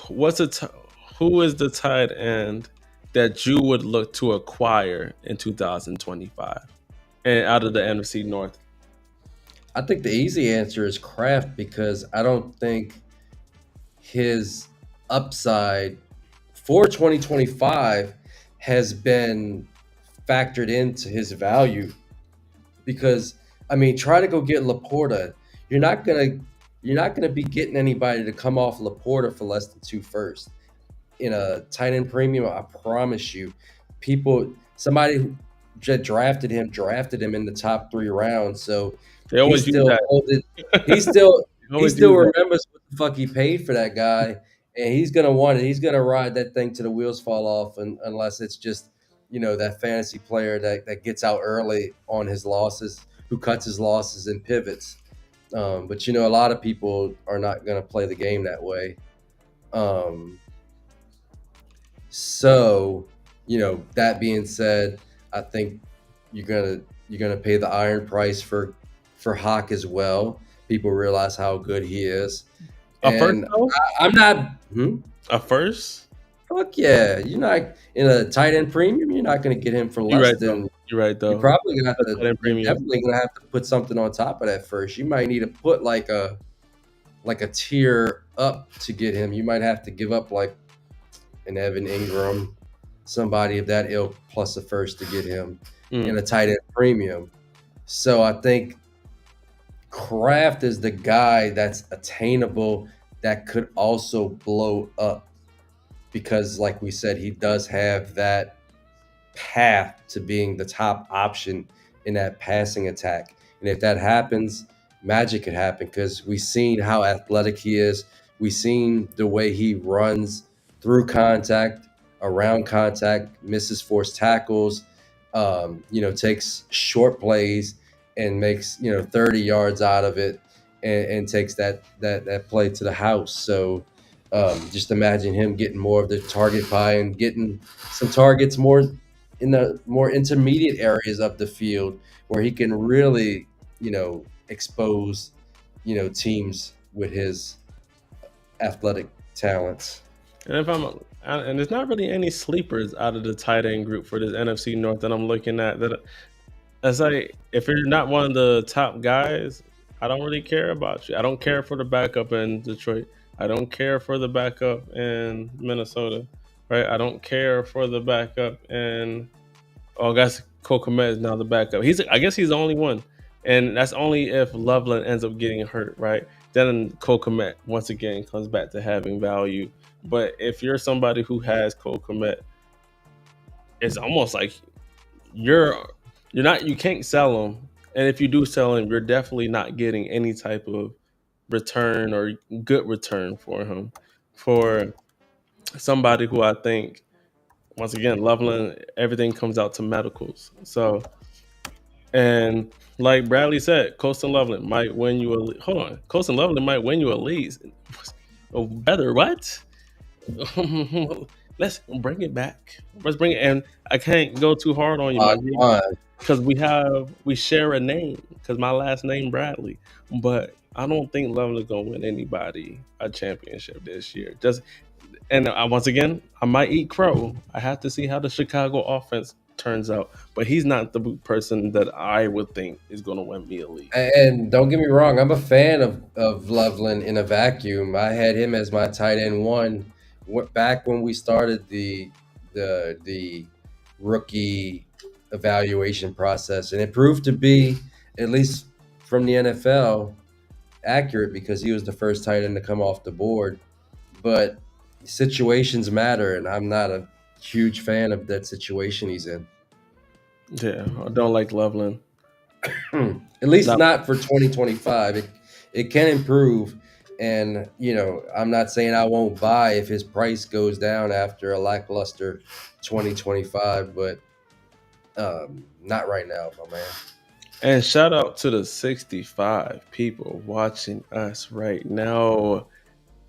A: What's who is the tight end that you would look to acquire in 2025 and out of the NFC North?
B: I think the easy answer is Kraft because I don't think his upside for 2025 has been factored into his value because I mean, try to go get Laporta. You're not gonna you're not gonna be getting anybody to come off Laporta for less than 2 first in a tight end premium. I promise you, somebody who drafted him in the top 3 rounds. So
A: They
B: he
A: always use
B: still
A: that.
B: holding, he still
A: They
B: he
A: always
B: still
A: use that.
B: remembers what the fuck he paid for that guy, and he's gonna want it. He's gonna ride that thing till the wheels fall off, and unless it's just that fantasy player that gets out early on his losses, who cuts his losses and pivots. But a lot of people are not gonna play the game that way. Um, so, that being said, I think you're gonna pay the iron price for Hawk as well. People realize how good he is,
A: A first
B: and
A: though?
B: I'm not.
A: A first?
B: Fuck yeah, you're not in a tight end premium. You're not gonna get him for
A: You're
B: less
A: right though.
B: than.
A: You're right
B: You're
A: though.
B: probably gonna have
A: A
B: to.
A: tight end
B: You're
A: premium.
B: definitely gonna have to put something on top of that first. You might need to put like a tier up to get him. You might have to give up like an Evan Ingram, somebody of that ilk, plus a first to get him in
A: Mm.
B: a tight end premium. So I think Kraft is the guy that's attainable that could also blow up because, like we said, he does have that path to being the top option in that passing attack. And if that happens, magic could happen because we've seen how athletic he is. We've seen the way he runs through contact, around contact, misses forced tackles, takes short plays and makes 30 yards out of it and takes that play to the house. So just imagine him getting more of the target pie and getting some targets more in the more intermediate areas of the field where he can really, expose, teams with his athletic talents.
A: And if I'm and there's not really any sleepers out of the tight end group for this NFC North that I'm looking at. That's like if you're not one of the top guys, I don't really care about you. I don't care for the backup in Detroit. I don't care for the backup in Minnesota. Right? I don't care for the backup in Oh, I guess Cole Kmet is now the backup. I guess he's the only one, and that's only if Loveland ends up getting hurt, right? Then Cole Kmet once again comes back to having value. But if you're somebody who has Cole Kmet, it's almost like you're you can't sell him, and if you do sell him, you're definitely not getting any type of return or good return for him. For somebody who I think once again, Loveland, everything comes out to medicals. So And like Bradley said, Colston Loveland might win you a hold on. Colston Loveland might win you a lead. Oh, better what? Let's bring it back. Let's bring it. And I can't go too hard on you, my G,
B: On.
A: because we share a name. Because my last name Bradley, but I don't think Loveland's gonna win anybody a championship this year. Just And once again, I might eat crow. I have to see how the Chicago offense turns out. But he's not the person that I would think is going to win me a league.
B: And don't get me wrong, I'm a fan of Loveland in a vacuum. I had him as my tight end one back when we started the rookie evaluation process, and it proved to be, at least from the NFL, accurate because he was the first tight end to come off the board. But situations matter, and I'm not a huge fan of that situation he's in.
A: Yeah, I don't like Loveland.
B: At least
A: Not,
B: not for 2025. It can improve, and I'm not saying I won't buy if his price goes down after a lackluster 2025, but not right now, my man.
A: and shout out to the 65 people watching us right now.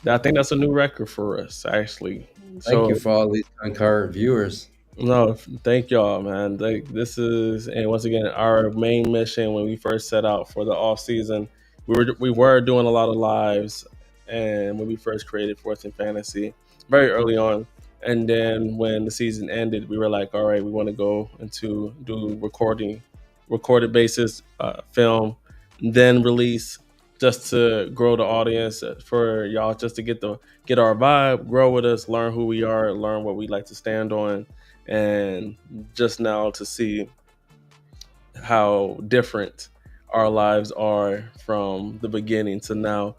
A: I think that's a new record for us, actually.
B: Thank you
A: So
B: for all these concurrent viewers.
A: no, thank y'all, man. This is, and once again, our main mission when we first set out for the off season. We were doing a lot of lives, and when we first created Fourth and Fantasy, very early on, and then when the season ended, we were like, all right, we want to go into do recorded basis film, then release, just to grow the audience for y'all, just to get our vibe, grow with us, learn who we are, learn what we like to stand on, and just now to see how different our lives are from the beginning to now.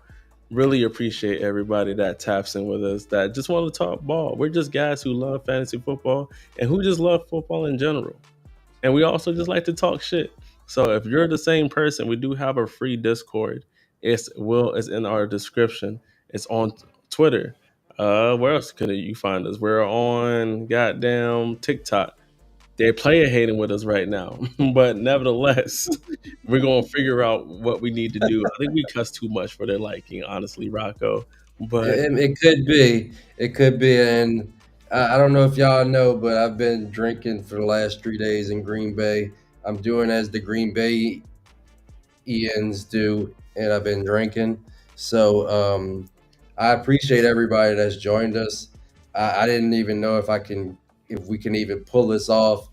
A: Really appreciate everybody that taps in with us, that just want to talk ball. We're just guys who love fantasy football and who just love football in general. And we also just like to talk shit. So if you're the same person, we do have a free Discord. It's in our description. It's on Twitter. Where else could you find us? We're on goddamn TikTok. They're player hating with us right now, but nevertheless, we're gonna figure out what we need to do. I think we cuss too much for their liking, honestly, Rocco. But
B: It could be. It could be. And I don't know if y'all know, but I've been drinking for the last 3 days in Green Bay. I'm doing as the Green Bay Ians do, and I've been drinking. So I appreciate everybody that's joined us. I didn't even know if we can even pull this off,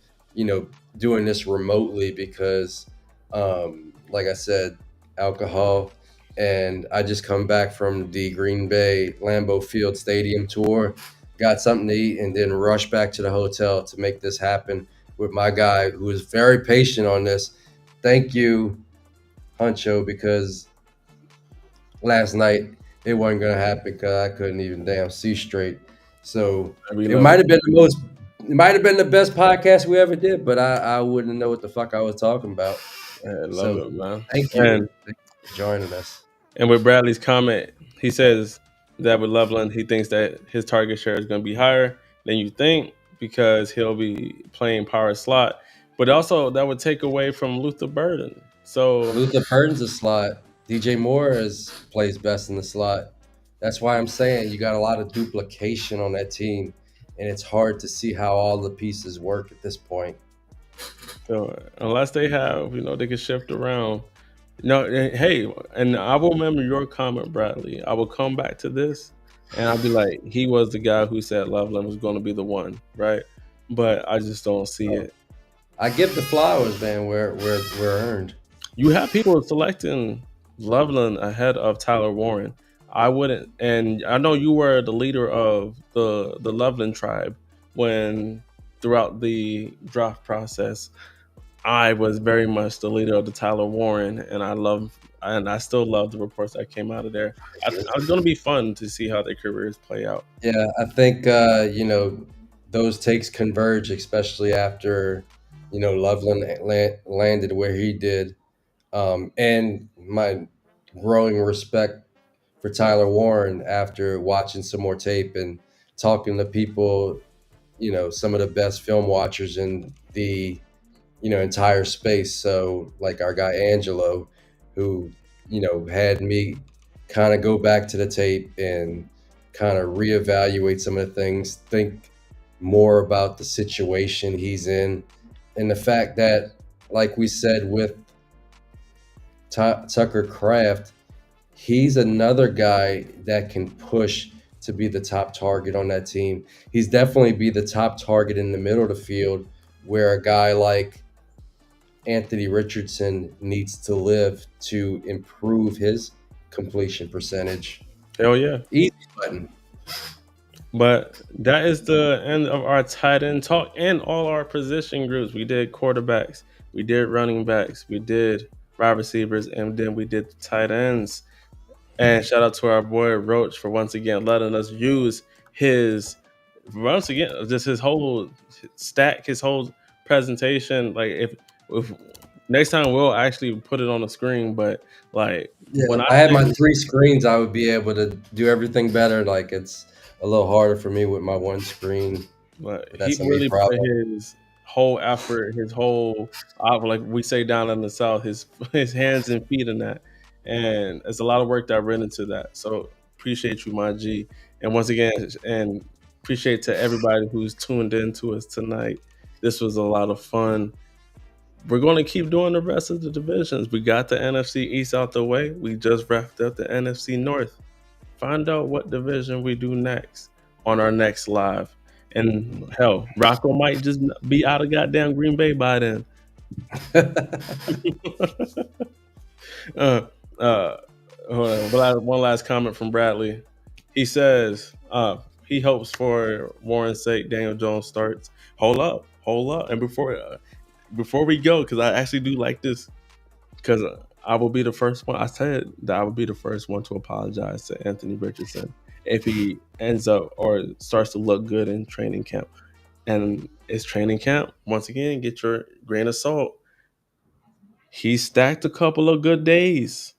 B: doing this remotely because, like I said, alcohol. And I just come back from the Green Bay Lambeau Field Stadium tour, got something to eat, and then rush back to the hotel to make this happen with my guy who is very patient on this. Thank you, Huncho, because last night it wasn't gonna happen because I couldn't even damn see straight. So
A: we
B: it
A: love
B: might
A: it.
B: have been the best podcast we ever did, but I wouldn't know what the fuck I was talking about.
A: I love
B: So
A: it, man.
B: thank you.
A: And
B: Thank you for joining us.
A: And with Bradley's comment, he says that with Loveland, he thinks that his target share is going to be higher than you think because he'll be playing power slot. But also, that would take away from Luther Burden. So,
B: Luther Burden's a slot. DJ Moore plays best in the slot. That's why I'm saying you got a lot of duplication on that team, and it's hard to see how all the pieces work at this point.
A: so unless they have, they can shift around. No, hey, and I will remember your comment, Bradley. I will come back to this, and I'll be like, he was the guy who said Loveland was going to be the one, right? But I just don't see it.
B: I give the flowers, man, where earned.
A: You have people selecting Loveland ahead of Tyler Warren. I wouldn't, and I know you were the leader of the Loveland tribe when throughout the draft process. I was very much the leader of the Tyler Warren, and I still love the reports that came out of there. It's going to be fun to see how their careers play out.
B: Yeah, I think those takes converge, especially after Loveland landed where he did, and my growing respect for Tyler Warren after watching some more tape and talking to people, some of the best film watchers in the entire space. So like our guy Angelo, who had me kind of go back to the tape and kind of reevaluate some of the things, think more about the situation he's in, and the fact that, like we said with Tucker Kraft, he's another guy that can push to be the top target on that team. He's definitely be the top target in the middle of the field, where a guy like Anthony Richardson needs to live to improve his completion percentage.
A: Hell yeah.
B: Easy button.
A: But that is the end of our tight end talk and all our position groups. We did quarterbacks, we did running backs, we did wide receivers, and then we did the tight ends. And shout out to our boy Roach for once again letting us use his once again just his whole stack, his whole presentation. Like if next time we'll actually put it on the screen, but like
B: Yeah,
A: when
B: if
A: I
B: I had
A: say
B: my three screens, I would be able to do everything better. Like it's a little harder for me with my one screen,
A: but
B: but
A: he
B: that's a me
A: really put
B: problem.
A: his whole effort, his whole like we say down in the south, his hands and feet in that, and it's a lot of work that went into that. So appreciate you, my G, and once again, and appreciate to everybody who's tuned in to us tonight. This was a lot of fun. We're going to keep doing the rest of the divisions. We got the NFC East out the way. We just wrapped up the NFC North. Find out what division we do next on our next live. And hell, Rocco might just be out of goddamn Green Bay by then. uh, uh, hold on. One last comment from Bradley. He says he hopes for Warren's sake Daniel Jones starts. Hold up. And before we go, because I actually do like this, because I will be the first one. I said that I will be the first one to apologize to Anthony Richardson if he ends up or starts to look good in training camp. And it's training camp. Once again, get your grain of salt. He stacked a couple of good days.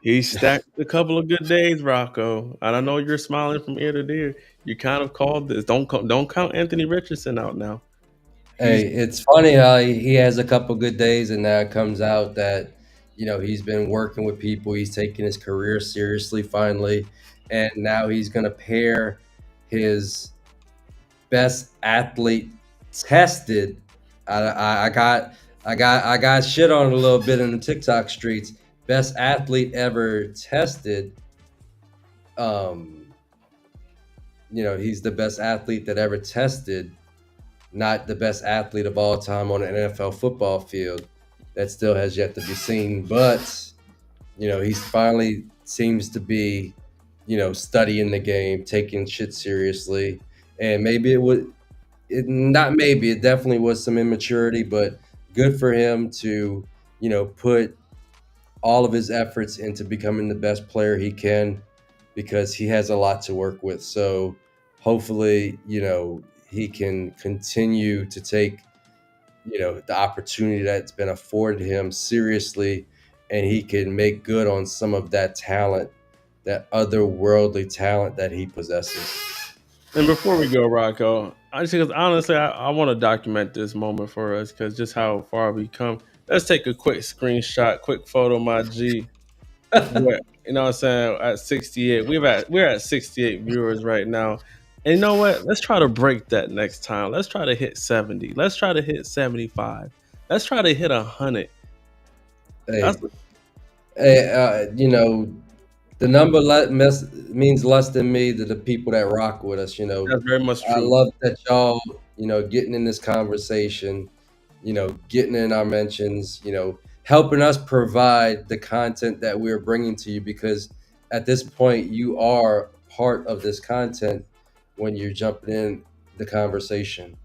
A: He stacked a couple of good days, Rocco. And I know you're smiling from ear to ear. You kind of called this. Don't count Anthony Richardson out now. He's
B: Hey, it's funny how he has a couple good days, and now it comes out that he's been working with people. He's taking his career seriously finally, and now he's going to pair his best athlete tested. I got shit on it a little bit in the TikTok streets. Best athlete ever tested. Um, he's the best athlete that ever tested, not the best athlete of all time on an NFL football field. That still has yet to be seen. But he's finally seems to be, studying the game, taking shit seriously, and maybe not maybe, it definitely was some immaturity, but good for him to, put all of his efforts into becoming the best player he can, because he has a lot to work with. So hopefully, he can continue to take, the opportunity that's been afforded him seriously, and he can make good on some of that talent, that otherworldly talent that he possesses.
A: And before we go, Rocco, because honestly, I want to document this moment for us because just how far we come. Let's take a quick screenshot, quick photo, my G. You know what I'm saying? At 68, we're at 68 viewers right now. And you know what? Let's try to break that next time. Let's try to hit 70. Let's try to hit 75. Let's try to hit 100. That's
B: Hey, hey, the number means less than me to the people that rock with us.
A: that's very much
B: I
A: true.
B: love that y'all, getting in this conversation, getting in our mentions, helping us provide the content that we're bringing to you, because at this point you are part of this content when you're jumping in the conversation.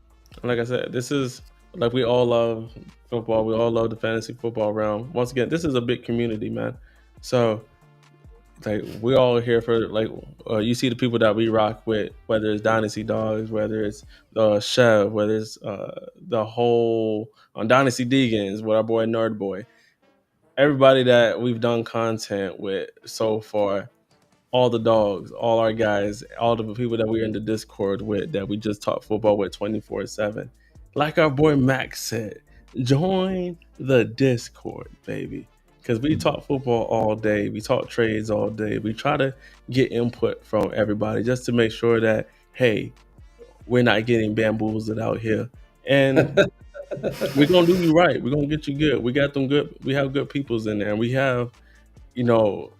A: And like I said, this is like we all love football. We all love the fantasy football realm. Once again, this is a big community, man. So like we all here for like you see the people that we rock with, whether it's Dynasty Dogs, whether it's the Chev, whether it's the whole on Dynasty Deegans with our boy Nerd Boy. Everybody that we've done content with so far, all the dogs, all our guys, all the people that we're in the Discord with that we just talk football with 24/7. Like our boy Max said, join the Discord, baby. Because we talk football all day, we talk trades all day. We try to get input from everybody just to make sure that, hey, we're not getting bamboozled out here. And we're gonna do you right. We're gonna get you good. We got them good. We have good peoples in there, and we have, you know,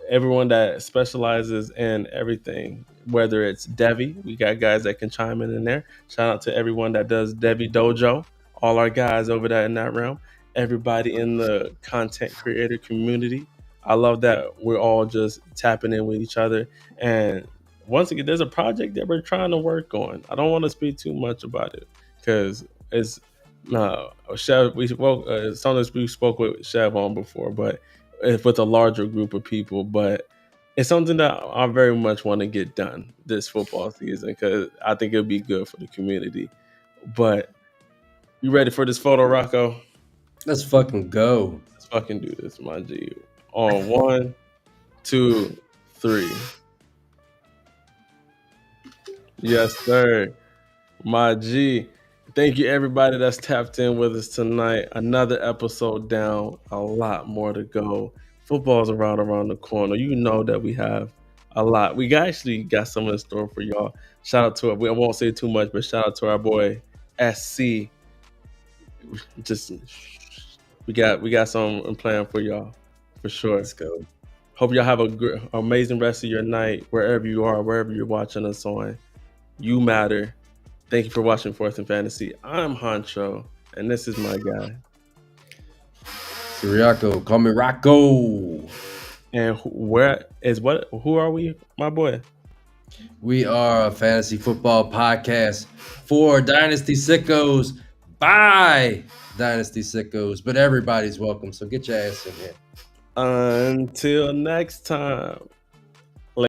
A: everyone that specializes in everything, whether it's Devi, we got guys that can chime in there. Shout out to everyone that does Devi Dojo, all our guys over there in that realm, everybody in the content creator community. I love that we're all just tapping in with each other. And once again, there's a project that we're trying to work on. I don't want to speak too much about it because it's Chev. We spoke. Something we spoke with Chev on before, but it's with a larger group of people. But it's something that I very much want to get done this football season because I think it'll be good for the community. But you ready for this photo, Rocco?
B: Let's fucking go.
A: Let's fucking do this, my G. On one, two, three. Yes, sir. My G. Thank you, everybody that's tapped in with us tonight. Another episode down, a lot more to go. Football's around the corner. You know that we have a lot. We actually got some in store for y'all. Shout out to I won't say too much, but shout out to our boy SC. Just we got some plan for y'all for sure.
B: Let's go.
A: Hope y'all have a good, amazing rest of your night wherever you are, wherever you're watching us on. You matter. Thank you for watching Fourth and Fantasy. I'm Honcho, and this is my guy.
B: Siriaco, call me Rocco.
A: And who are we, my boy?
B: We are a fantasy football podcast for Dynasty Sickos by Dynasty Sickos, but everybody's welcome, so get your ass in here.
A: Until next time.